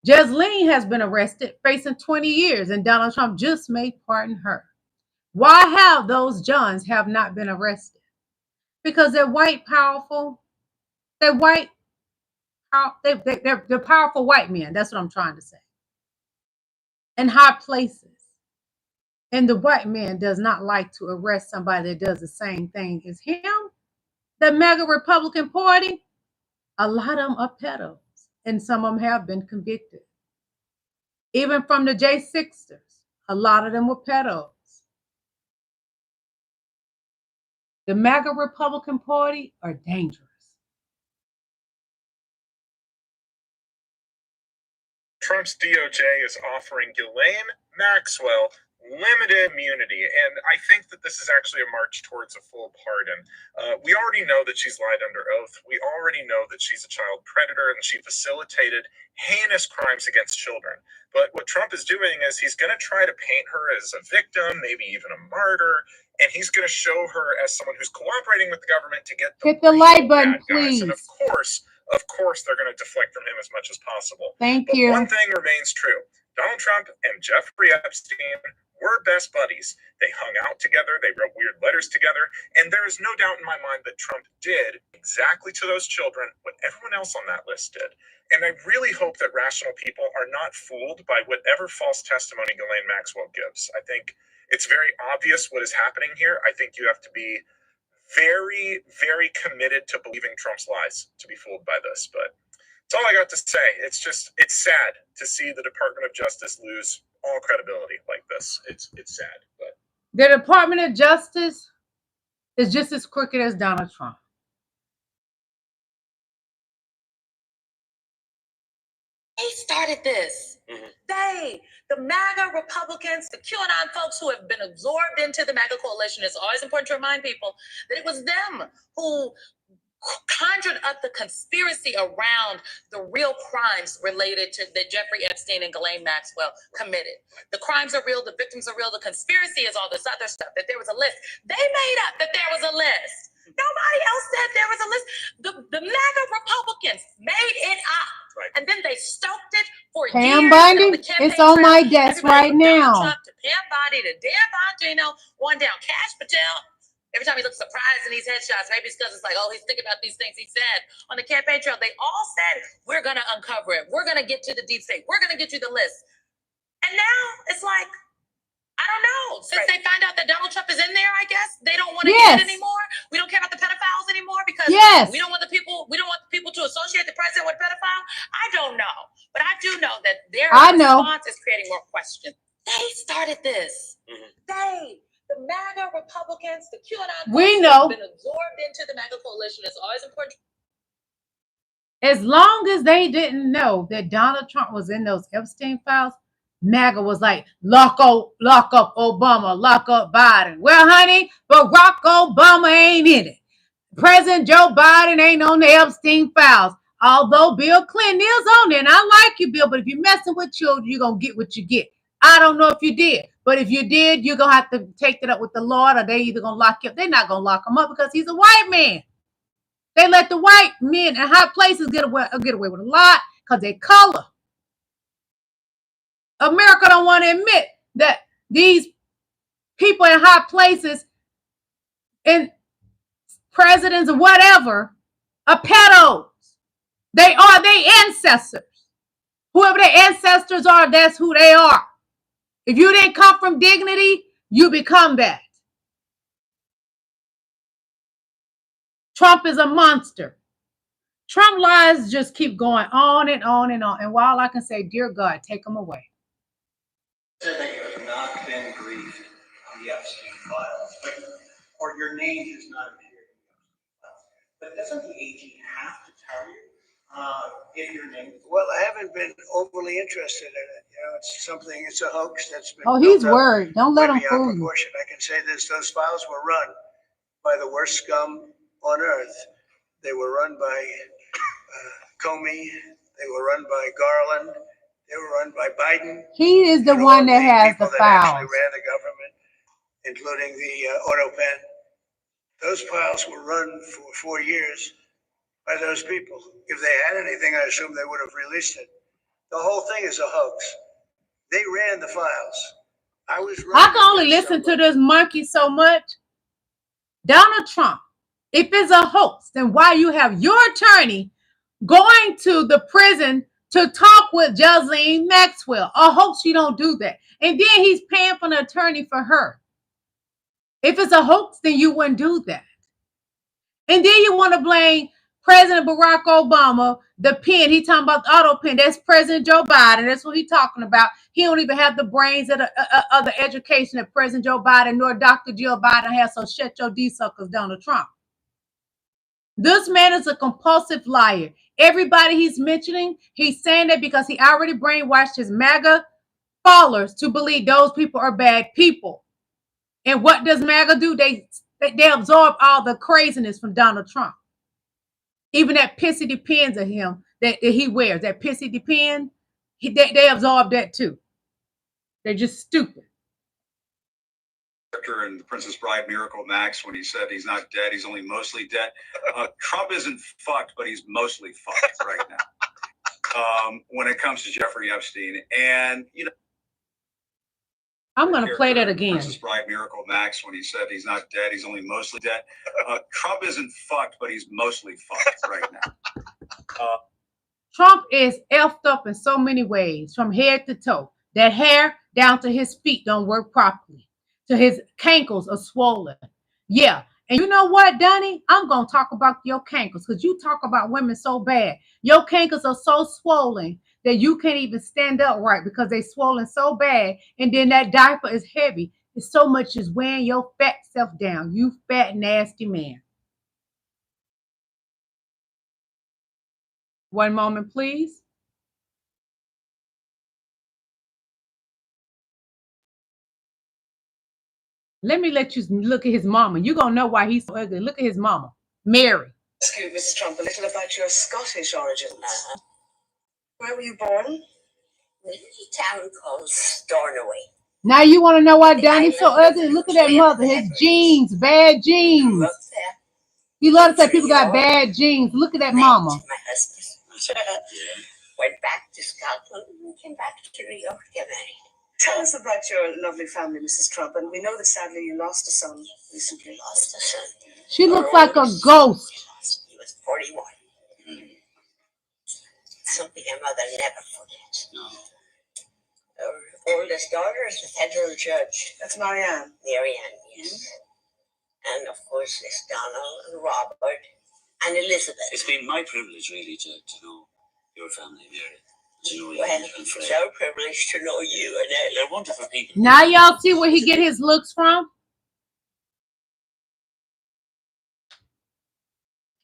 Jesleen has been arrested, facing 20 years, and Donald Trump just may pardon her. Why have those Johns have not been arrested? Because they're white, powerful. They're white. They're powerful white men. That's what I'm trying to say. In high places. And the white man does not like to arrest somebody that does the same thing as him. The MAGA Republican Party, a lot of them are pedos. And some of them have been convicted. Even from the J6ers, a lot of them were pedos. The MAGA Republican Party are dangerous. Trump's DOJ is offering Ghislaine Maxwell limited immunity, and I think that this is actually a march towards a full pardon. We already know that she's lied under oath. We already know that she's a child predator and she facilitated heinous crimes against children. But what Trump is doing is he's going to try to paint her as a victim, maybe even a martyr, and he's going to show her as someone who's cooperating with the government to get hit the like button, please. And of course, they're going to deflect from him as much as possible. Thank you. One thing remains true. Donald Trump and Jeffrey Epstein were best buddies. They hung out together. They wrote weird letters together. And there is no doubt in my mind that Trump did exactly to those children what everyone else on that list did. And I really hope that rational people are not fooled by whatever false testimony Ghislaine Maxwell gives. I think it's very obvious what is happening here. I think you have to be very, very committed to believing Trump's lies to be fooled by this. But that's all I got to say. It's sad to see the Department of Justice lose all credibility like this. It's sad. But the Department of Justice is just as crooked as Donald Trump. They started this. They, the MAGA Republicans, the QAnon folks who have been absorbed into the MAGA coalition. It's always important to remind people that it was them who conjured up the conspiracy around the real crimes related to that Jeffrey Epstein and Ghislaine Maxwell committed. The crimes are real, the victims are real, the conspiracy is all this other stuff, that there was a list. They made up that there was a list. Nobody else said there was a list. The MAGA Republicans made it up. Right. And then they stoked it for Pam years. Bundy, it's on my desk right now. Trump to Pam Bundy to Dan Bongino, on down Cash Patel. Every time he looks surprised in these headshots, maybe it's because it's like, oh, he's thinking about these things he said on the campaign trail. They all said, we're going to uncover it. We're going to get to the deep state. We're going to get you the list. And now it's like, I don't know. Since they find out that Donald Trump is in there, I guess they don't want to get it anymore. We don't care about the pedophiles anymore because we don't want the people to associate the president with a pedophile. I don't know. But I do know that their response is creating more questions. They started this. They, the Republicans, the QAnon We cults know. have been absorbed into the MAGA coalition. It's always important. As long as they didn't know that Donald Trump was in those Epstein files, MAGA was like, lock up Obama, lock up Biden. Well, honey, Barack Obama ain't in it. President Joe Biden ain't on the Epstein files. Although Bill Clinton is on there, and I like you, Bill, but if you're messing with children, you're going to get what you get. I don't know if you did, but if you did, you're going to have to take it up with the Lord, or they either going to lock you up. They're not going to lock him up because he's a white man. They let the white men in high places get away with a lot because they color. America don't want to admit that these people in high places and presidents or whatever are pedos. They are their ancestors. Whoever their ancestors are, that's who they are. If you didn't come from dignity, you become that. Trump is a monster. Trump lies just keep going on and on and on. And while I can say, dear God, take them away. Said that you have not been briefed on the Epstein files, or your name has not appeared in the Epstein files. But doesn't the AG have to tell you if your name is? Well, I haven't been overly interested in it. You know, it's a hoax that's been. Oh, he's worried. Don't let him fool you. I can say this: those files were run by the worst scum on earth. They were run by Comey. They were run by Garland. They were run by Biden. He is the one that has the files. Actually ran the government, including the auto pen. Those files were run for 4 years by those people. If they had anything, I assume they would have released it. The whole thing is a hoax. They ran the files. I can only listen to this monkey so much. Donald Trump, if it's a hoax, then why you have your attorney going to the prison to talk with Ghislaine Maxwell? A hoax, you don't do that. And then he's paying for an attorney for her. If it's a hoax, then you wouldn't do that. And then you want to blame President Barack Obama, the pen. He talking about the auto pen. That's President Joe Biden. That's what he's talking about. He don't even have the brains of the education that President Joe Biden nor Dr. Jill Biden has. So shut your D-suckers, Donald Trump. This man is a compulsive liar. Everybody he's mentioning, he's saying that because he already brainwashed his MAGA followers to believe those people are bad people. And what does MAGA do? They absorb all the craziness from Donald Trump. Even that pissy depends of him that he wears, that pissy depend, they absorb that too. They're just stupid. And the Princess Bride Miracle Max, when he said he's not dead, he's only mostly dead. Trump isn't fucked, but he's mostly fucked right now. When it comes to Jeffrey Epstein, and you know, I'm going to play that again. Princess Bride Miracle Max, when he said he's not dead, he's only mostly dead. Trump isn't fucked, but he's mostly fucked right now. Trump is effed up in so many ways, from head to toe. That hair down to his feet don't work properly. To his cankles are swollen. Yeah. And you know what, Donnie? I'm going to talk about your cankles because you talk about women so bad. Your cankles are so swollen that you can't even stand up right because they swollen so bad. And then that diaper is heavy. It's so much as weighing your fat self down. You fat, nasty man. One moment, please. Let me let you look at his mama. You're going to know why he's so ugly. Look at his mama, Mary. Excuse Mrs. Trump, a little about your Scottish origins. Where were you born? In a little town called Stornoway. Now you want to know why Donnie's so ugly? Look at that mother. His genes, bad genes. You love to say people got bad genes. Look at that mama. My husband went back to Scotland and came back to New York to get married. Tell us about your lovely family, Mrs. Trump. And we know that sadly you lost a son recently. Lost a son. She looks like a ghost. He was 41. Something her mother never forgets. No. Her oldest daughter is a federal judge. That's Marianne. Marianne, yes. And of course, there's Donald and Robert and Elizabeth. It's been my privilege, really, to know your family, Mary. Well, it's our privilege to know you and Ellen. They're wonderful people. Now y'all see where he get his looks from?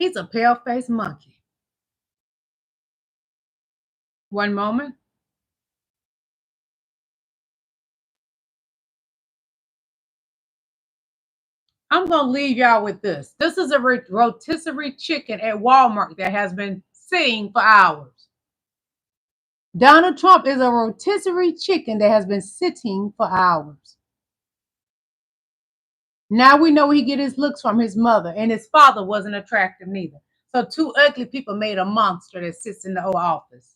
He's a pale-faced monkey. One moment. I'm going to leave y'all with this. This is a rotisserie chicken at Walmart that has been sitting for hours. Donald Trump is a rotisserie chicken that has been sitting for hours. Now we know where he get his looks from, his mother, and his father wasn't attractive neither. So two ugly people made a monster that sits in the Oval Office.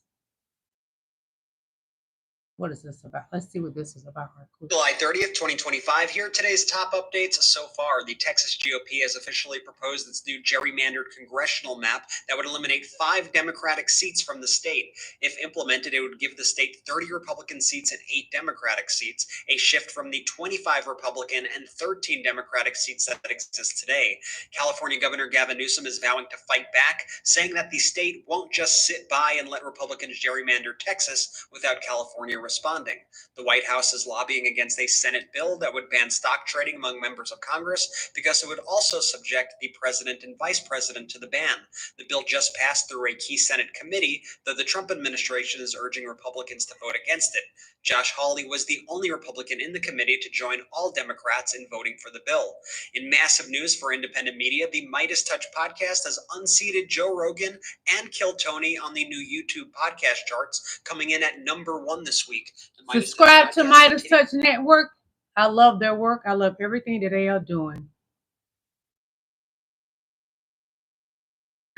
What is this about? Let's see what this is about right quick. July 30th, 2025. Here are today's top updates so far. The Texas GOP has officially proposed its new gerrymandered congressional map that would eliminate 5 Democratic seats from the state. If implemented, it would give the state 30 Republican seats and 8 Democratic seats, a shift from the 25 Republican and 13 Democratic seats that exist today. California Governor Gavin Newsom is vowing to fight back, saying that the state won't just sit by and let Republicans gerrymander Texas without California responding. The White House is lobbying against a Senate bill that would ban stock trading among members of Congress because it would also subject the president and vice president to the ban. The bill just passed through a key Senate committee, though the Trump administration is urging Republicans to vote against it. Josh Hawley was the only Republican in the committee to join all Democrats in voting for the bill. In massive news for independent media, the Midas Touch podcast has unseated Joe Rogan and Kill Tony on the new YouTube podcast charts, coming in at #1 this week. Subscribe to Midas Touch Network. I love their work. I love everything that they are doing.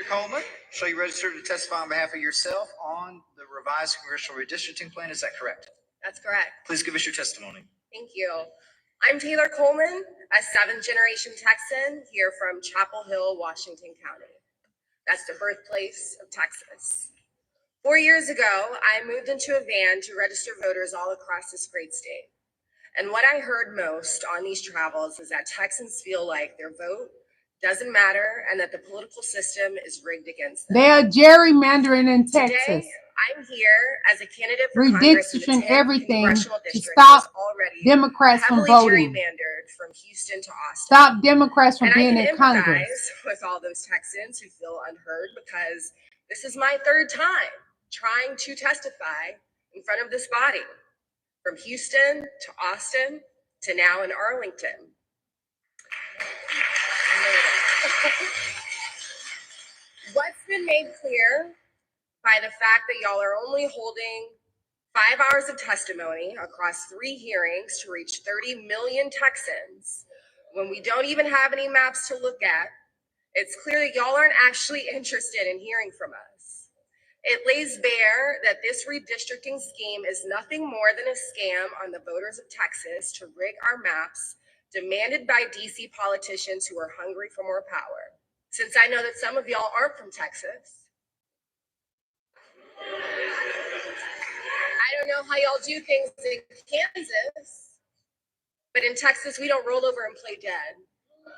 Coleman, so you registered to testify on behalf of yourself on the revised congressional redistricting plan. Is that correct? That's correct. Please give us your testimony. Thank you. I'm Taylor Coleman, a 7th-generation Texan here from Chapel Hill, Washington County. That's the birthplace of Texas. 4 years ago, I moved into a van to register voters all across this great state. And what I heard most on these travels is that Texans feel like their vote doesn't matter and that the political system is rigged against them. They are gerrymandering in Texas. Today, I'm here as a candidate for Congress in the 10th everything congressional to district stop that's already Democrats from heavily voting. gerrymandered from Houston to Austin. Stop Democrats from And being I in can Congress. empathize with all those Texans who feel unheard because this is my 3rd time trying to testify in front of this body, from Houston to Austin to now in Arlington. What's been made clear by the fact that y'all are only holding 5 hours of testimony across 3 hearings to reach 30 million Texans, when we don't even have any maps to look at, it's clear that y'all aren't actually interested in hearing from us. It lays bare that this redistricting scheme is nothing more than a scam on the voters of Texas to rig our maps, demanded by DC politicians who are hungry for more power. Since I know that some of y'all aren't from Texas, I don't know how y'all do things in Kansas, but in Texas, we don't roll over and play dead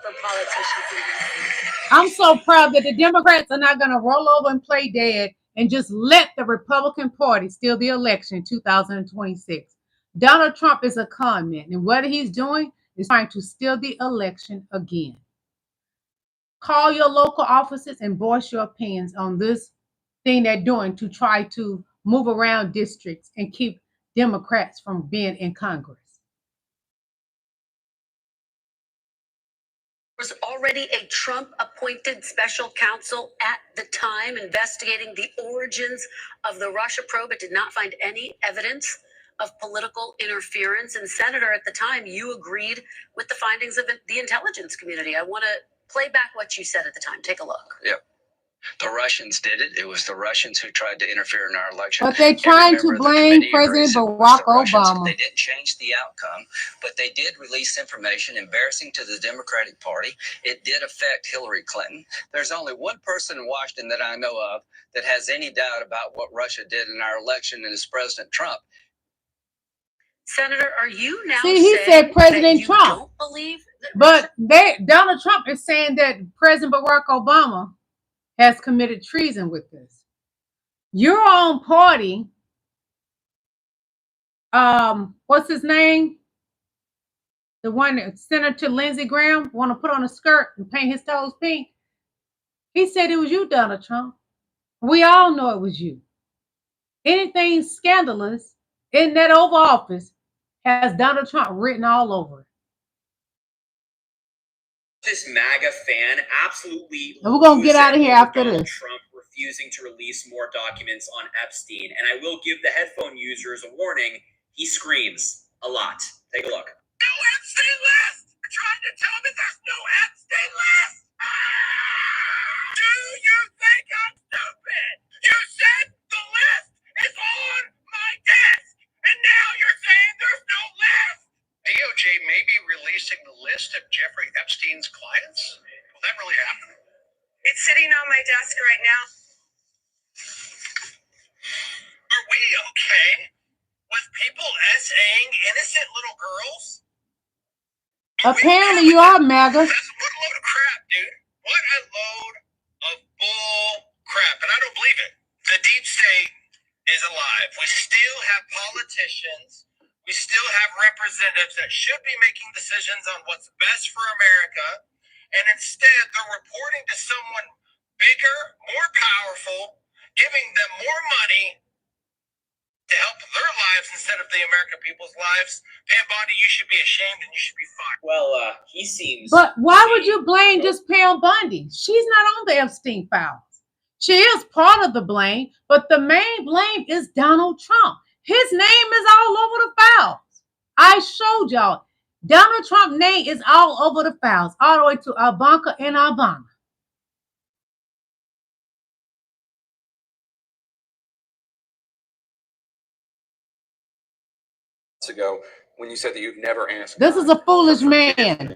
for politicians in DC. I'm so proud that the Democrats are not going to roll over and play dead and just let the Republican Party steal the election in 2026. Donald Trump is a con man, and what he's doing is trying to steal the election again. Call your local offices and voice your opinions on this thing they're doing to try to move around districts and keep Democrats from being in Congress. Was already a Trump-appointed special counsel at the time investigating the origins of the Russia probe. It did not find any evidence of political interference. And Senator, at the time, you agreed with the findings of the intelligence community. I want to play back what you said at the time. Take a look. Yep. The Russians did it. It was the Russians who tried to interfere in our election. But they're trying to blame President Barack Obama. They didn't change the outcome, but they did release information embarrassing to the Democratic Party. It did affect Hillary Clinton. There's only one person in Washington that I know of that has any doubt about what Russia did in our election, and it's President Trump. Senator, are you now See, he saying said President that you Trump. don't believe that But Donald Trump is saying that President Barack Obama has committed treason with this. Your own party, what's his name? The one that Senator Lindsey Graham want to put on a skirt and paint his toes pink. He said it was you, Donald Trump. We all know it was you. Anything scandalous in that Oval Office has Donald Trump written all over it. This MAGA fan absolutely. And we're going to get out of here after Donald this. Trump refusing to release more documents on Epstein. And I will give the headphone users a warning. He screams a lot. Take a look. No Epstein list! You're trying to tell me there's no Epstein list? Do you think I'm stupid? You said the list is on my desk, and now you're saying there's no list? DOJ may be releasing the list of Jeffrey Epstein's clients? Will that really happen? It's sitting on my desk right now. Are we okay with people essaying innocent little girls? Apparently you are, MAGA. That's what a load of crap, dude. What a load of bull crap. And I don't believe it. The deep state is alive. We still have politicians. We still have representatives that should be making decisions on what's best for America. And instead, they're reporting to someone bigger, more powerful, giving them more money to help their lives instead of the American people's lives. Pam Bondi, you should be ashamed and you should be fired. Well, he seems. But why would you blame just Pam Bondi? She's not on the Epstein files. She is part of the blame, but the main blame is Donald Trump. His name is all over the files. I showed y'all. Donald Trump's name is all over the files, all the way to Ivanka and Obama. Ago, when you said that you've never asked. This is a foolish man.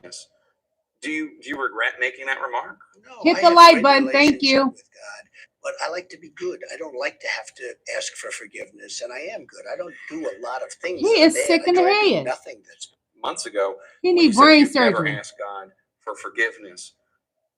Do you regret making that remark? No, Hit I the have like great button. Thank relationship you. with God, but I like to be good. I don't like to have to ask for forgiveness, and I am good. I don't do a lot of things. He that is are bad. sick in I the try to do head. nothing that's Months ago, He when you need said that brain you've never surgery. asked God for forgiveness.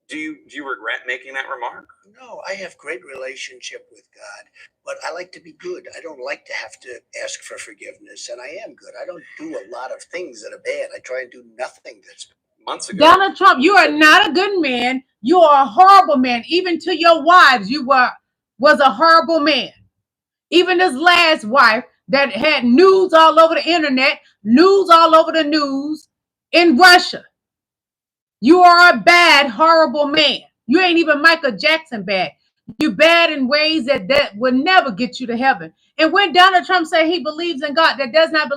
Do you regret making that remark? No, I have great relationship with God, but I like to be good. I don't like to have to ask for forgiveness, and I am good. I don't do a lot of things that are bad. I try and do nothing that's months ago. Donald Trump, you are not a good man. You are a horrible man. Even to your wives, you was a horrible man. Even his last wife that had news all over the internet, news all over the news in Russia. You are a bad, horrible man. You ain't even Michael Jackson bad. You bad in ways that will never get you to heaven. And when Donald Trump say he believes in God, that does not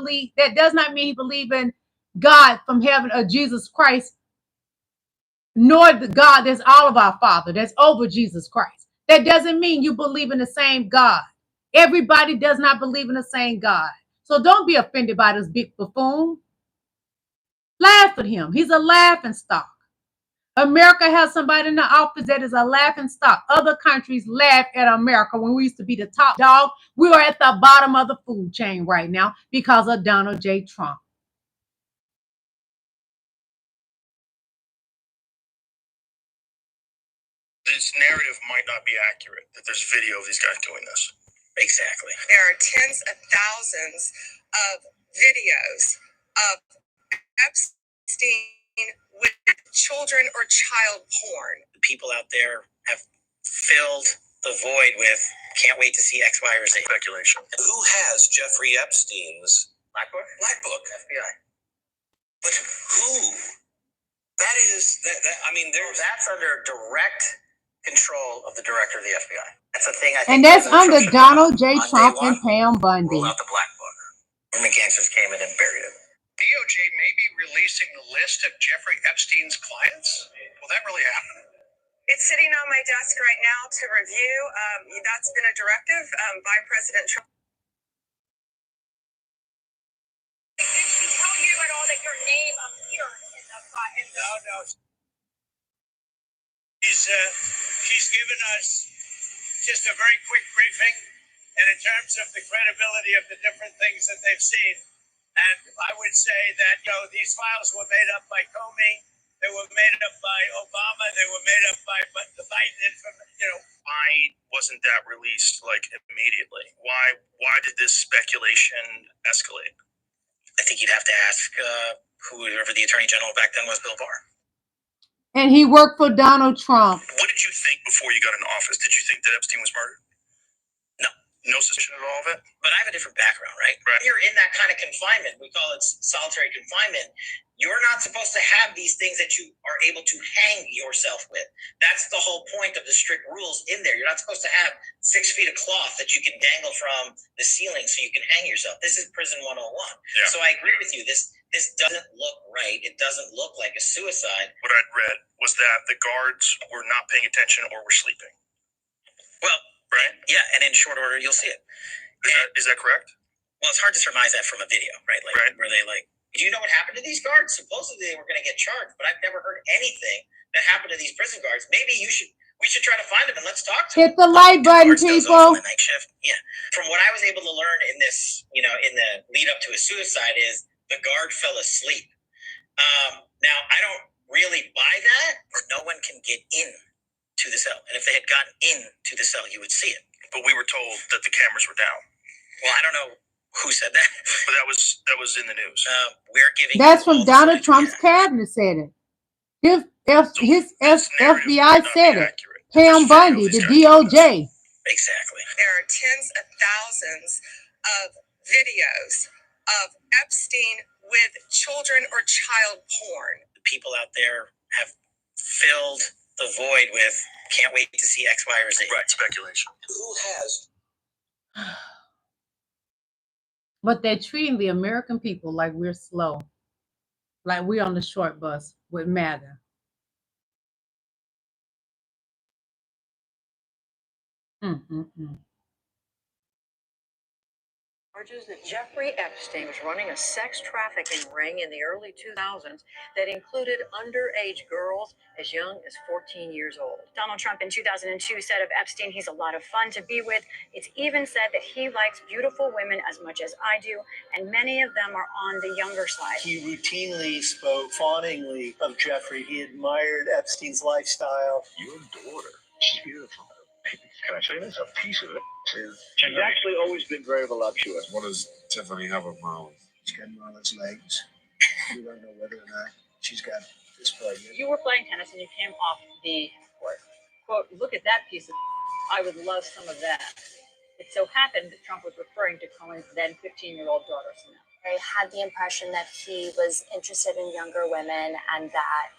mean he believes in God from heaven or Jesus Christ, nor the God that's all of our Father, that's over Jesus Christ. That doesn't mean you believe in the same God. Everybody does not believe in the same God. So don't be offended by this big buffoon. Laugh at him. He's a laughing stock. America has somebody in the office that is a laughing stock. Other countries laugh at America when we used to be the top dog. We are at the bottom of the food chain right now because of Donald J. Trump. This narrative might not be accurate, that there's video of these guys doing this. Exactly. There are tens of thousands of videos of Epstein with children or child porn. The people out there have filled the void with can't wait to see X, Y, or Z. Speculation. Who has Jeffrey Epstein's Black Book? Black Book. FBI. But who? That is, I mean, That's under direct control of the director of the FBI. That's a thing I think. And that's under Donald J. Trump and Pam Bondi. Roll out the Black Book. And the gangsters came in and buried it. DOJ may be releasing the list of Jeffrey Epstein's clients? Will that really happen? It's sitting on my desk right now to review. That's been a directive by President Trump. Did she tell you at all that your name appeared in the file? No. She's given us just a very quick briefing, and in terms of the credibility of the different things that they've seen. And I would say that, these files were made up by Comey, they were made up by Obama, they were made up by the Biden information, Why wasn't that released, immediately? Why did this speculation escalate? I think you'd have to ask whoever the Attorney General back then was, Bill Barr. And he worked for Donald Trump. What did you think before got in office, did you think that Epstein was murdered? No suspicion at all of it? But I have a different background, right? Right. When you're in that kind of confinement, we call it solitary confinement, you're not supposed to have these things that you are able to hang yourself with. That's the whole point of the strict rules in there. You're not supposed to have 6 feet of cloth that you can dangle from the ceiling so you can hang yourself. This is prison 101. Yeah. So I agree with you. This doesn't look right. It doesn't look like a suicide. What I'd read was that the guards were not paying attention or were sleeping. Well, right? Yeah, and in short order, you'll see it. Is that correct? Well, it's hard to surmise that from a video, right? Like, Right. Where they do you know what happened to these guards? Supposedly they were going to get charged, but I've never heard anything that happened to these prison guards. Maybe we should try to find them and let's talk to Hit them. the like button, Guards goes off on people. the night shift. Yeah. From what I was able to learn in this, in the lead up to a suicide is the guard fell asleep. Now I don't really buy that, or no one can get in to the cell. And if they had gotten into the cell, you would see it. But we were told that the cameras were down. Well, I don't know who said that. But that was in the news. We're giving. That's from Donald Trump's cabinet said it. His FBI said it. Pam Bundy, the DOJ. Exactly. There are tens of thousands of videos of Epstein with children or child porn. The people out there have filled the void with can't wait to see X, Y, or Z. Right, speculation. Who has? But they're treating the American people like we're slow, like we're on the short bus with MAGA. Charges that Jeffrey Epstein was running a sex trafficking ring in the early 2000s that included underage girls as young as 14 years old. Donald Trump in 2002 said of Epstein, he's a lot of fun to be with. It's even said that he likes beautiful women as much as I do, and many of them are on the younger side. He routinely spoke fawningly of Jeffrey. He admired Epstein's lifestyle. Your daughter, she's beautiful. can I say this? A piece of it is. She's actually always been very voluptuous. What does Tiffany have of Marlon? She's got Marlon's legs. We don't know whether or not she's got this pregnant. You were playing tennis and you came off the court. Quote, look at that piece of I would love some of that. It so happened that Trump was referring to Cohen's then 15-year-old daughter, Samantha. I had the impression that he was interested in younger women and that,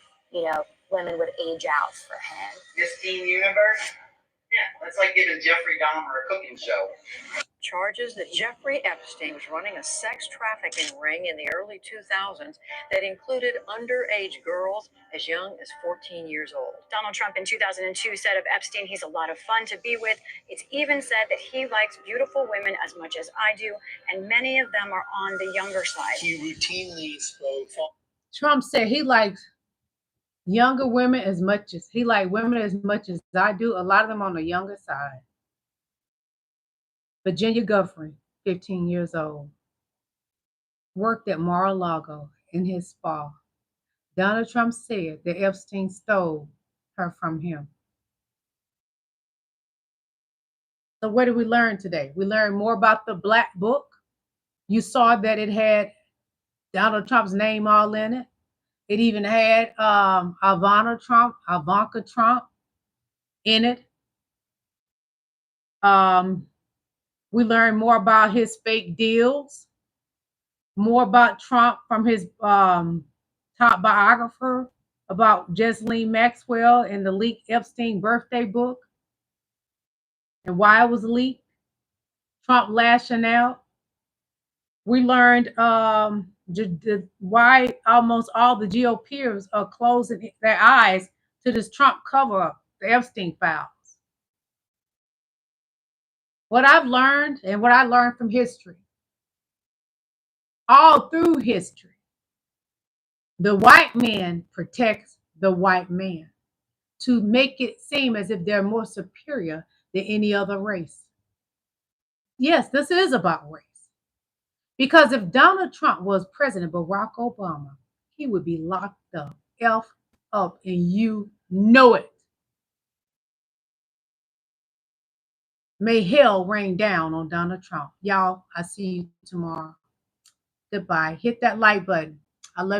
women would age out for him. Miss Teen Universe? Yeah, that's like giving Jeffrey Dahmer a cooking show. Charges that Jeffrey Epstein was running a sex trafficking ring in the early 2000s that included underage girls as young as 14 years old. Donald Trump in 2002 said of Epstein, he's a lot of fun to be with. It's even said that he likes beautiful women as much as I do, and many of them are on the younger side. He routinely spoke. Trump said he likes younger women as much as he likes women as much as I do. A lot of them on the younger side. Virginia Guffrey, 15 years old, worked at Mar-a-Lago in his spa. Donald Trump said that Epstein stole her from him. So what did we learn today? We learned more about the Black Book. You saw that it had Donald Trump's name all in it. It even had Ivanka Trump in it. We learned more about his fake deals, more about Trump from his top biographer about Ghislaine Maxwell and the leaked Epstein birthday book and why it was leaked. Trump lashing out. We learned why almost all the GOPers are closing their eyes to this Trump cover-up, the Epstein files. What I've learned and what I learned from history, all through history, the white man protects the white man to make it seem as if they're more superior than any other race. Yes, this is about race. Because if Donald Trump was President Barack Obama, he would be locked the F up, and you know it. May hell rain down on Donald Trump. Y'all, I see you tomorrow. Goodbye. Hit that like button. I love you.